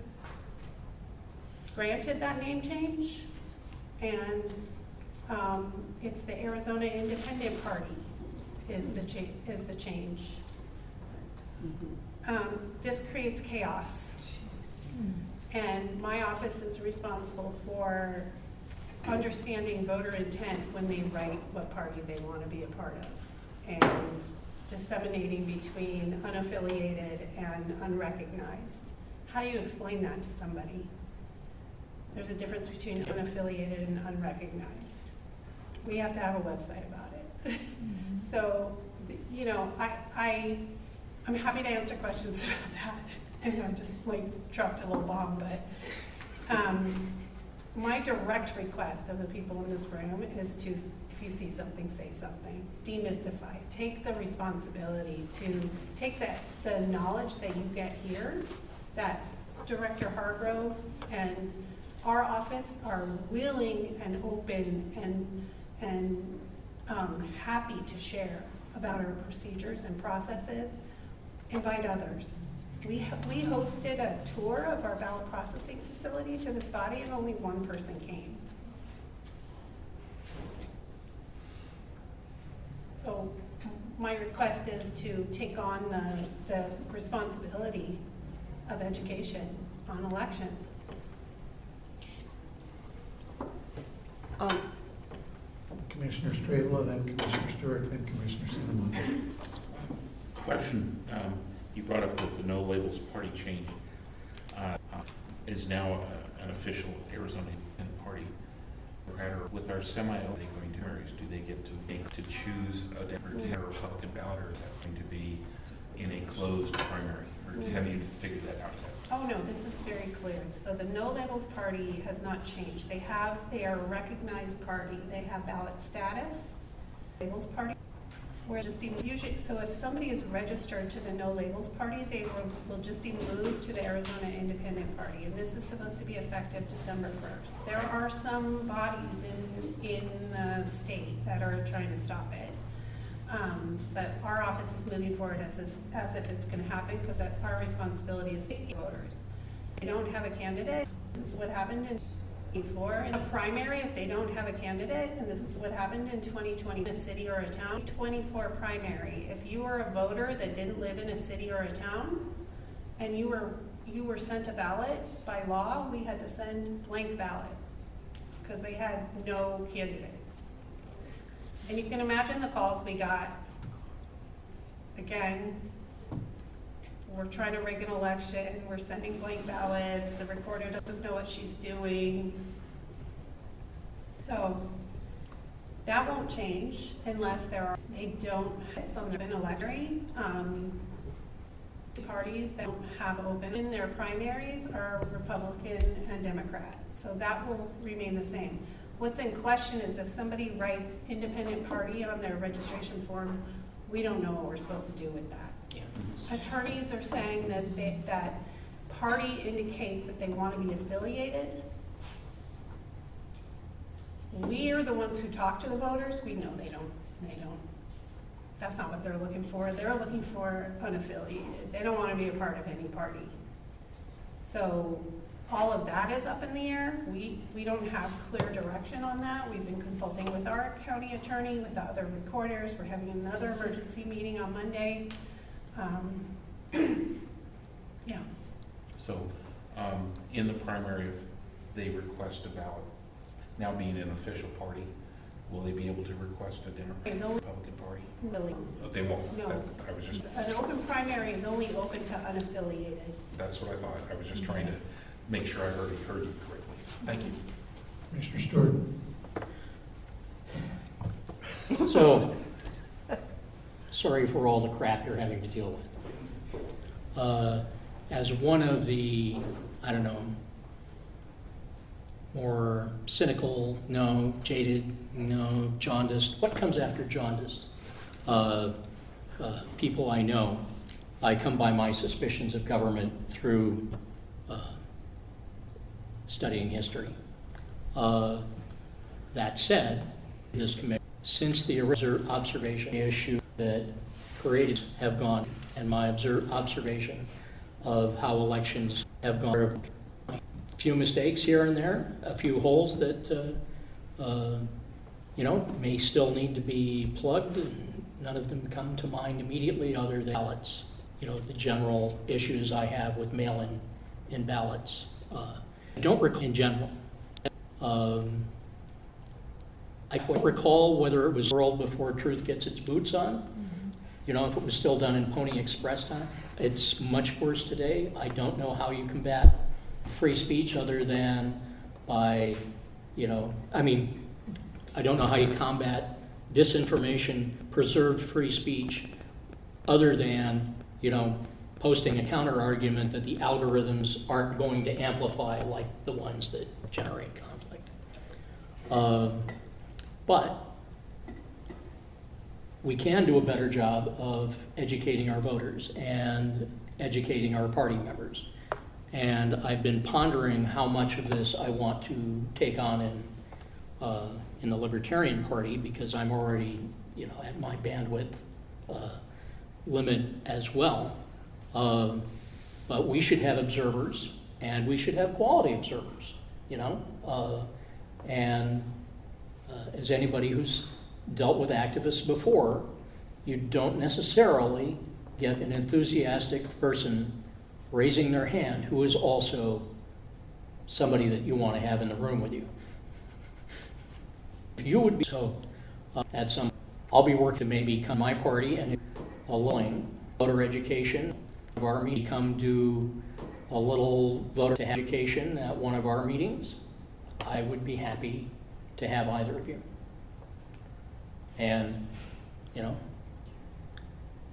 F: granted that name change, and it's the Arizona Independent Party is the change. This creates chaos. And my office is responsible for understanding voter intent when they write what party they want to be a part of, and disseminating between unaffiliated and unrecognized. How do you explain that to somebody? There's a difference between unaffiliated and unrecognized. We have to have a website about it. So, you know, I'm happy to answer questions about that. And I just dropped a little bomb, but my direct request of the people in this room is to, if you see something, say something. Demystify. Take the responsibility to take the knowledge that you get here, that Director Hargrove and our office are willing and open and happy to share about our procedures and processes. Invite others. We hosted a tour of our ballot processing facility to this body, and only one person came. So my request is to take on the responsibility of education on election.
A: Commissioner Stradla, then Commissioner Stewart, then Commissioner Cinnamon.
C: Question, you brought up that the No Labels Party change is now an official Arizona Independent Party. With our semi-open going to areas, do they get to choose a Republican ballot, or is that going to be in a closed primary? Or have you figured that out yet?
F: Oh, no, this is very clear. So the No Labels Party has not changed. They are a recognized party. They have ballot status. Labels Party, where just be usually, so if somebody is registered to the No Labels Party, they will just be moved to the Arizona Independent Party. And this is supposed to be effective December 1st. There are some bodies in the state that are trying to stop it. But our office is moving forward as if it's going to happen, because our responsibility is voters. They don't have a candidate. This is what happened in 2024. In a primary, if they don't have a candidate, and this is what happened in 2020 in a city or a town, 24 primary. If you were a voter that didn't live in a city or a town, and you were sent a ballot, by law, we had to send blank ballots because they had no candidates. And you can imagine the calls we got. Again, we're trying to rig an election, we're sending blank ballots, the recorder doesn't know what she's doing. So that won't change unless they don't hit some in electory. Parties that don't have open in their primaries are Republican and Democrat. So that will remain the same. What's in question is if somebody writes independent party on their registration form, we don't know what we're supposed to do with that.
E: Yeah.
F: Attorneys are saying that that party indicates that they want to be affiliated. We are the ones who talk to the voters. We know they don't. That's not what they're looking for. They're looking for unaffiliated. They don't want to be a part of any party. So all of that is up in the air. We don't have clear direction on that. We've been consulting with our county attorney, with the other recorders. We're having another emergency meeting on Monday. Yeah.
C: So, in the primary, if they request a ballot, now being an official party, will they be able to request a Democrat, Republican Party?
F: Really?
C: Oh, they won't?
F: No.
C: I was just,
F: An open primary is only open to unaffiliated.
C: that's what I thought. I was just trying to make sure I heard you correctly. Thank you.
A: Commissioner Stewart?
E: So, sorry for all the crap you're having to deal with. As one of the, I don't know, more cynical, no, jaded, no, jaundiced, what comes after jaundiced? People I know, I come by my suspicions of government through studying history. That said, this committee, since the observation issue that created have gone, and my observation of how elections have gone, a few mistakes here and there, a few holes that may still need to be plugged. And none of them come to mind immediately, other than ballots. The general issues I have with mail-in ballots. I don't recall in general. I don't recall whether it was world before truth gets its boots on. If it was still done in Pony Express time. It's much worse today. I don't know how you combat free speech other than by, I don't know how you combat disinformation, preserved free speech, other than, posting a counter argument that the algorithms aren't going to amplify like the ones that generate conflict. But we can do a better job of educating our voters and educating our party members. And I've been pondering how much of this I want to take on in the Libertarian Party, because I'm already, at my bandwidth limit as well. But we should have observers, and we should have quality observers, and as anybody who's dealt with activists before, you don't necessarily get an enthusiastic person raising their hand who is also somebody that you want to have in the room with you. If you would be so at some, I'll be working to maybe come to my party and allowing voter education of our meeting, come do a little voter education at one of our meetings. I would be happy to have either of you. And,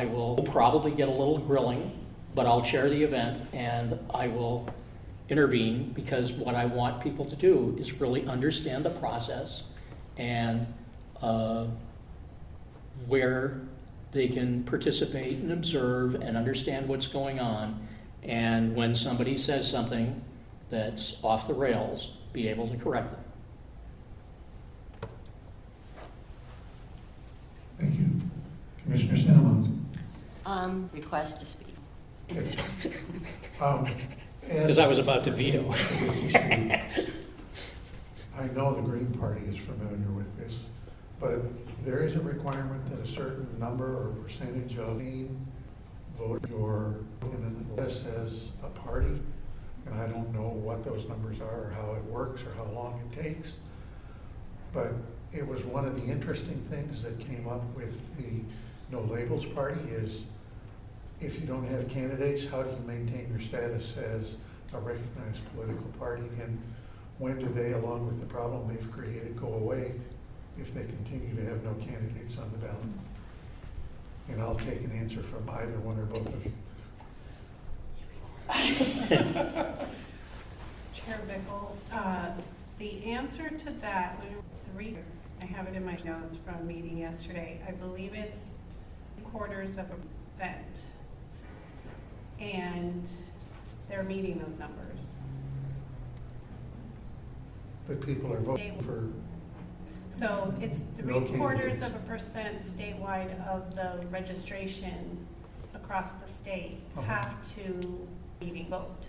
E: I will probably get a little grilling but I'll chair the event and I will intervene, because what I want people to do is really understand the process and where they can participate and observe and understand what's going on. And when somebody says something that's off the rails, be able to correct them.
A: Thank you. Commissioner Cinnamon.
B: Request to speak.
E: Because I was about to veto.
A: I know the Green Party is familiar with this, but there is a requirement that a certain number or percentage of the vote your, in a list as a party, and I don't know what those numbers are or how it works or how long it takes, but it was one of the interesting things that came up with the No Labels Party is, if you don't have candidates, how do you maintain your status as a recognized political party? And when do they, along with the problem they've created, go away if they continue to have no candidates on the ballot? And I'll take an answer from either one or both of you.
F: Chair Bickle, the answer to that, I have it in my notes from a meeting yesterday. I believe it's 3/4 of a percent. And they're meeting those numbers.
A: That people are voting for.
F: So it's
A: No
F: 3/4% statewide of the registration across the state have to vote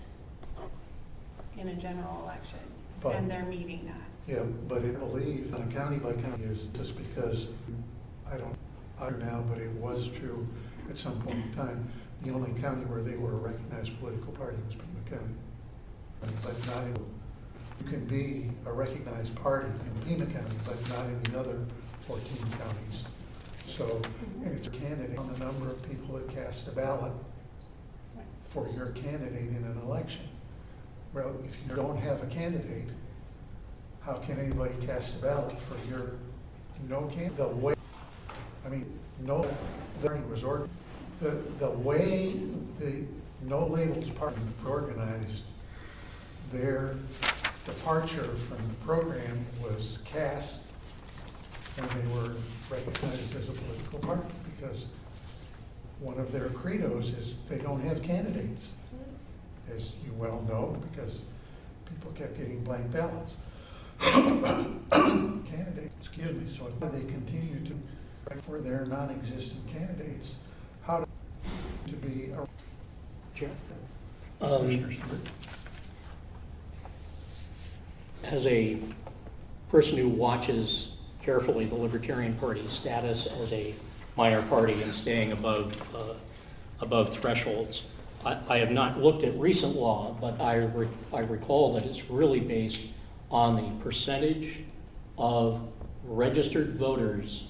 F: in a general election,
A: But-
F: and they're meeting that.
A: Yeah, but I believe on a county by county is just because I don't now, but it was true at some point in time. The only county where they were a recognized political party was Pima County. But not in, you can be a recognized party in Pima County, but not in the other 14 counties. So, and it's a candidate on the number of people that cast a ballot for your candidate in an election. Well, if you don't have a candidate, how can anybody cast a ballot for your no candidate? The way, I mean, no, the way the No Labels Party organized their departure from the program was cast when they were recognized as a political party, because one of their credos is they don't have candidates, as you well know, because people kept getting blank ballots. Candidates, excuse me, so if they continue to, for their non-existent candidates, how to be a
E: Chair.
A: Commissioner Stewart.
E: As a person who watches carefully the Libertarian Party's status as a minor party and staying above thresholds, I have not looked at recent law, but I recall that it's really based on the percentage of registered voters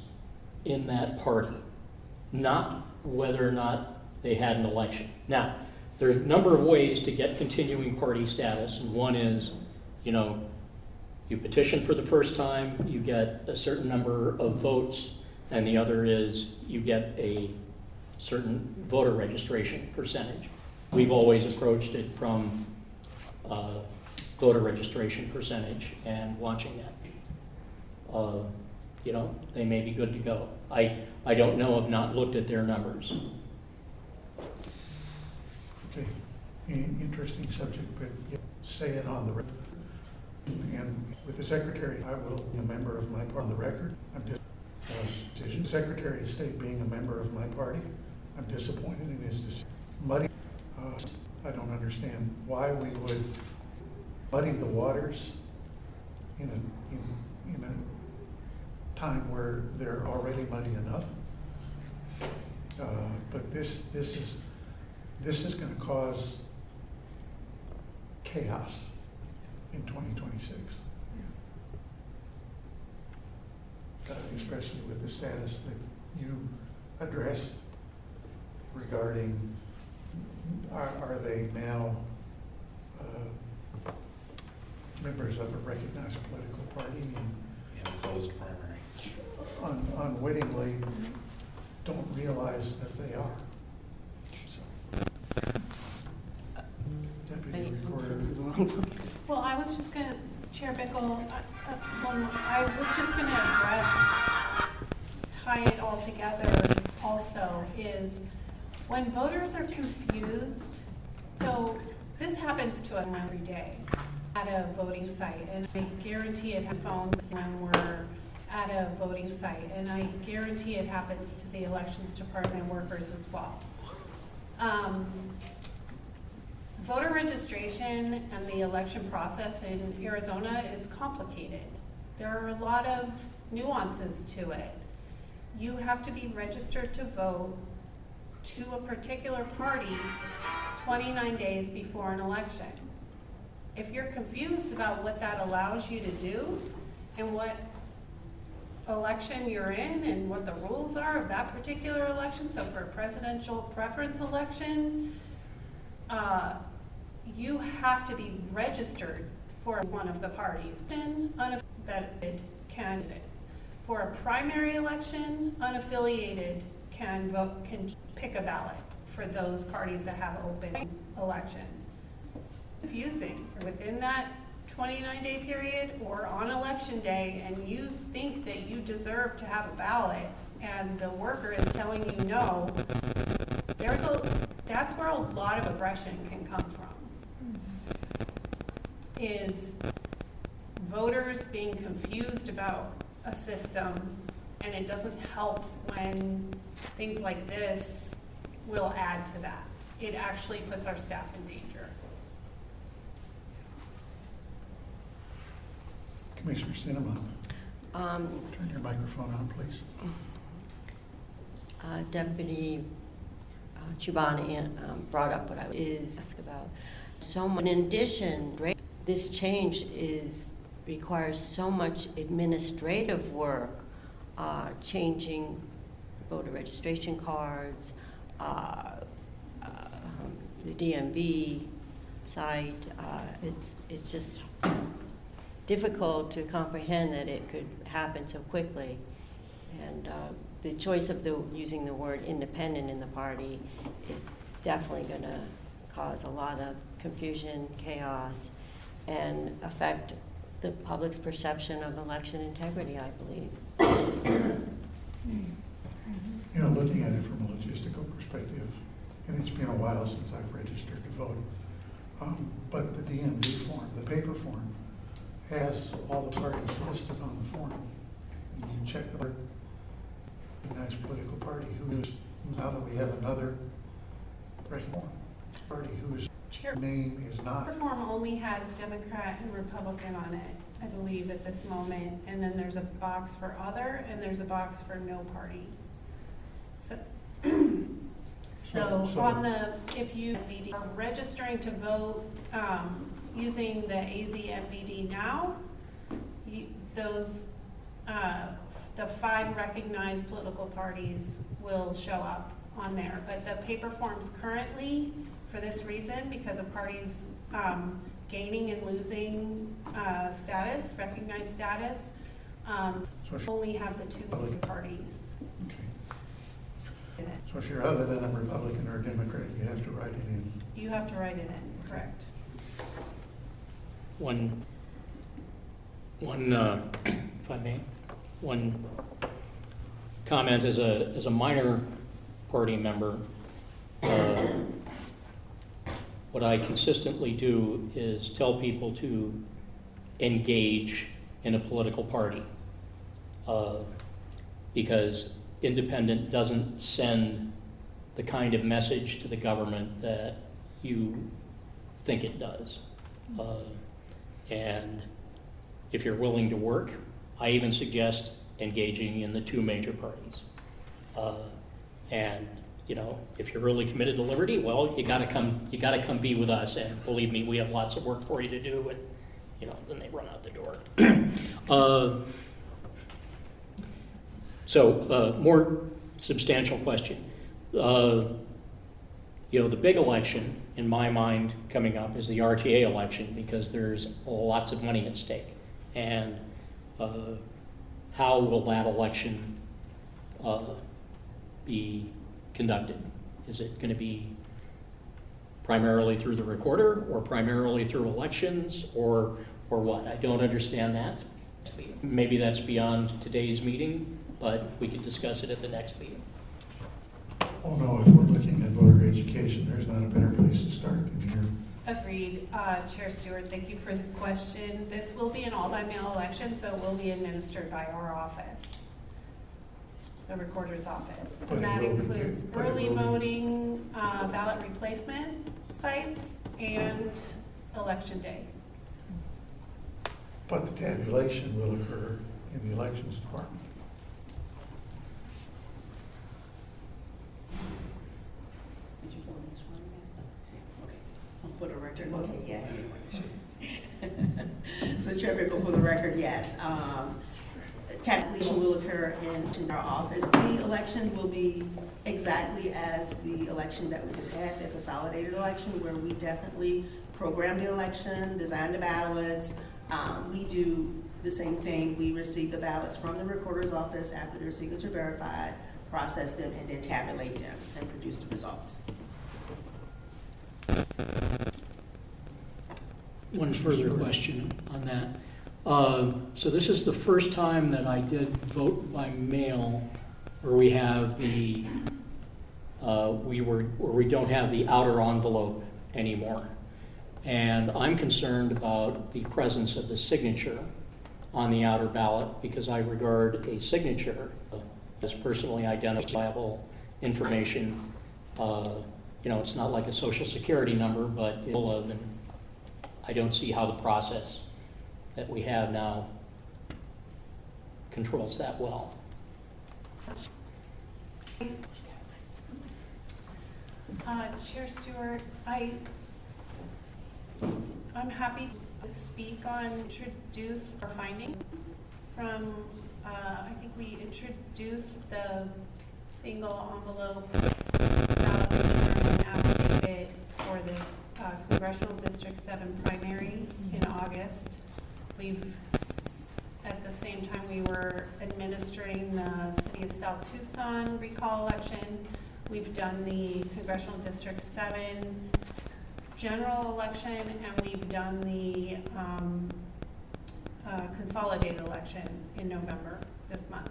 E: in that party, not whether or not they had an election. Now, there are a number of ways to get continuing party status, and one is, you petition for the first time, you get a certain number of votes, and the other is you get a certain voter registration percentage. We've always approached it from voter registration percentage and watching that. They may be good to go. I don't know, I've not looked at their numbers.
A: Okay, interesting subject, but say it on the record. And with the secretary, I will be a member of my party on the record. I'm decision. Secretary of State being a member of my party, I'm disappointed in his decision. Muddy, I don't understand why we would muddy the waters in a time where they're already muddy enough. But this is going to cause chaos in 2026. Especially with the status that you addressed regarding, are they now members of a recognized political party and
C: Closed primary.
A: unwittingly don't realize that they are. So.
B: wrong focus.
F: Well, I was just gonna, Chair Bickle, I was just gonna address, tie it all together also, is when voters are confused, so this happens to us every day at a voting site, and I guarantee it happens when we're at a voting site, and I guarantee it happens to the elections department workers as well. Voter registration and the election process in Arizona is complicated. There are a lot of nuances to it. You have to be registered to vote to a particular party 29 days before an election. If you're confused about what that allows you to do and what election you're in and what the rules are of that particular election, so for a presidential preference election, you have to be registered for one of the parties, then unaffiliated candidates. For a primary election, unaffiliated can pick a ballot for those parties that have open elections. Confusing within that 29-day period or on election day, and you think that you deserve to have a ballot and the worker is telling you no, that's where a lot of aggression can come from. Is voters being confused about a system, and it doesn't help when things like this will add to that. It actually puts our staff in danger.
A: Commissioner Cinnamon, turn your microphone on, please.
B: Deputy Chubani brought up what I was asked about. So in addition, this change requires so much administrative work, changing voter registration cards, the DMV site. It's just difficult to comprehend that it could happen so quickly. And the choice of using the word independent in the party is definitely going to cause a lot of confusion, chaos, and affect the public's perception of election integrity, I believe.
A: You know, looking at it from a logistical perspective, and it's been a while since I've registered to vote, but the DMV form, the paper form, has all the parties listed on the form. And you check the recognized political party now that we have another recognized party whose name is not.
F: The form only has Democrat and Republican on it, I believe, at this moment, and then there's a box for other, and there's a box for no party. So on if you are registering to vote using the AZMVD now, the 5 recognized political parties will show up on there. But the paper forms currently, for this reason, because of parties gaining and losing status, recognized status, only have the 2 major parties.
A: Okay. So if you're other than a Republican or a Democrat, you have to write it in.
F: You have to write it in, correct.
E: One, if I may, one comment as a minor party member. What I consistently do is tell people to engage in a political party, because independent doesn't send the kind of message to the government that you think it does. And if you're willing to work, I even suggest engaging in the 2 major parties. And you know, if you're really committed to liberty, well, you gotta come be with us, and believe me, we have lots of work for you to do, and you know, then they run out the door. So, more substantial question. You know, the big election, in my mind, coming up is the RTA election, because there's lots of money at stake. And how will that election be conducted? Is it going to be primarily through the recorder, or primarily through elections, or what? I don't understand that. Maybe that's beyond today's meeting, but we could discuss it at the next meeting.
A: Oh, no, if we're looking at voter education, there's not a better place to start than here.
F: Agreed. Chair Stewart, thank you for the question. This will be an all-by-mail election, so it will be administered by our office, the recorder's office.
A: But
F: And
A: it
F: that
A: will be-
F: includes
A: but it
F: early
A: will be-
F: voting, ballot replacement sites, and election day.
A: But the tabulation will occur in the elections department.
G: Did you fill this one in? Okay, for the record,
D: Okay,
G: yeah.
D: So Chair Bickle, for the record, yes. Tabulation will occur in our office. The election will be exactly as the election that we just had, the consolidated election, where we definitely program the election, design the ballots. We do the same thing. We receive the ballots from the recorder's office after their signature verified, process them, and then tabulate them and produce the results.
E: One further question on that. So this is the first time that I did vote by mail where we have the, where we don't have the outer envelope anymore. And I'm concerned about the presence of the signature on the outer ballot because I regard a signature as personally identifiable information. You know, it's not like a social security number, but it's full of, and I don't see how the process that we have now controls that well.
F: Chair Stewart, I'm happy to speak on, introduce our findings from, I think we introduced the single envelope ballot return affidavit for this Congressional District 7 primary in August. At the same time, we were administering the City of South Tucson recall election. We've done the Congressional District 7 general election, and we've done the consolidated election in November this month.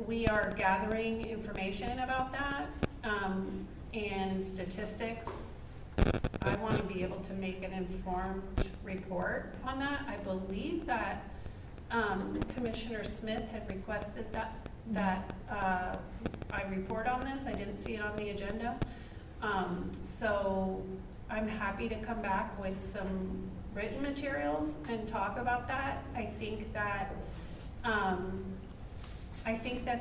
F: We are gathering information about that and statistics. I want to be able to make an informed report on that. I believe that Commissioner Smith had requested that I report on this. I didn't see it on the agenda. So I'm happy to come back with some written materials and talk about that. I think that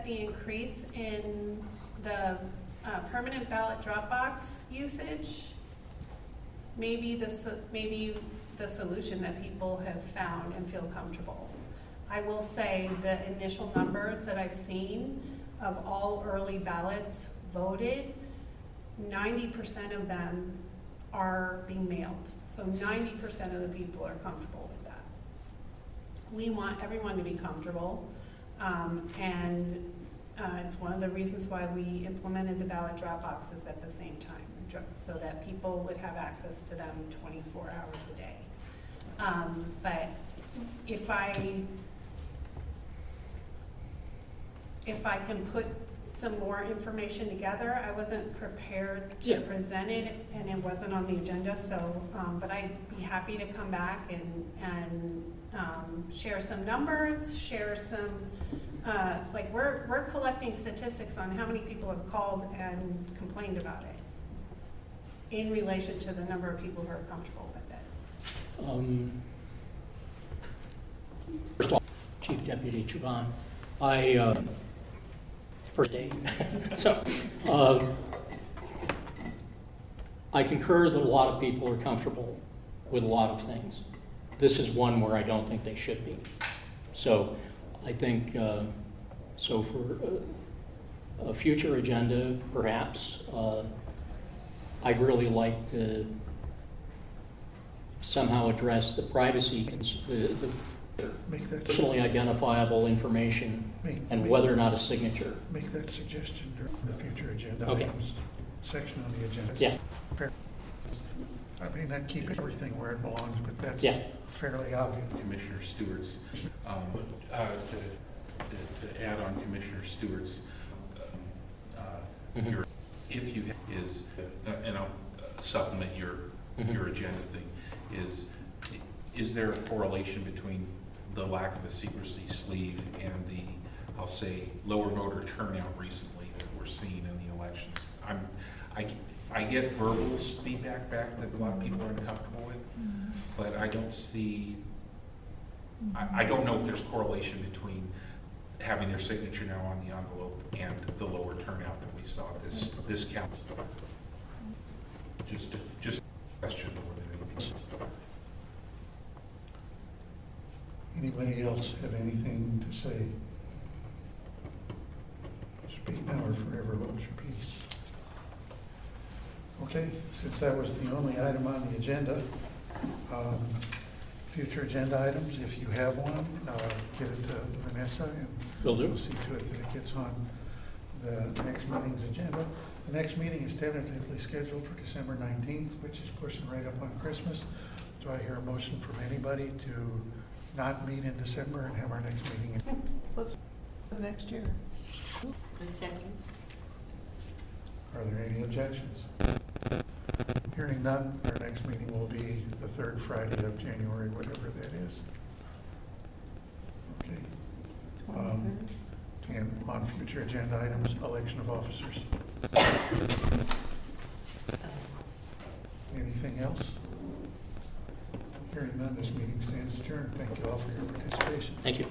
F: the increase in the permanent ballot drop box usage may be the solution that people have found and feel comfortable. I will say the initial numbers that I've seen of all early ballots voted, 90% of them are being mailed. So 90% of the people are comfortable with that. We want everyone to be comfortable, and it's one of the reasons why we implemented the ballot drop boxes at the same time, so that people would have access to them 24 hours a day. But if I can put some more information together, I wasn't prepared to present it, and it wasn't on the agenda. So, but I'd be happy to come back and share some numbers, share some. Like we're collecting statistics on how many people have called and complained about it in relation to the number of people who are comfortable with it.
E: First of all, Chief Deputy Chauvin, first day. So, I concur that a lot of people are comfortable with a lot of things. This is one where I don't think they should be. So, I think, so for a future agenda, perhaps, I'd really like to somehow address the privacy,
A: Make that,
E: personally identifiable information, and whether or not a signature.
A: make that suggestion during the future agenda
E: Okay.
A: items section on the agenda.
E: Yeah.
A: Fair. I may not keep everything where it belongs, but that's
E: Yeah.
A: fairly obvious.
C: Commissioner Stewart's, to add on Commissioner Stewart's,
E: Mhm.
C: your, if you, is, and I'll supplement your agenda thing, is there a correlation between the lack of a secrecy sleeve and the, I'll say, lower voter turnout recently that we're seeing in the elections? I get verbal feedback back that a lot of people are uncomfortable with, but I don't see, I don't know if there's correlation between having their signature now on the envelope and the lower turnout that we saw this council. Just a question more than anything else.
A: Anybody else have anything to say? Speak now or forever hold your peace. Okay, since that was the only item on the agenda, future agenda items, if you have one, get it to Vanessa and
E: Will do.
A: we'll see to it that it gets on the next meeting's agenda. The next meeting is tentatively scheduled for December 19th, which is pushing right up on Christmas. Do I hear a motion from anybody to not meet in December and have our next meeting?
G: Let's, the next year.
B: A second.
A: Are there any objections? Hearing none, our next meeting will be the third Friday of January, whatever that is. Okay. And on future agenda items, election of officers. Anything else? Hearing none, this meeting stands adjourned. Thank you all for your participation.
E: Thank you.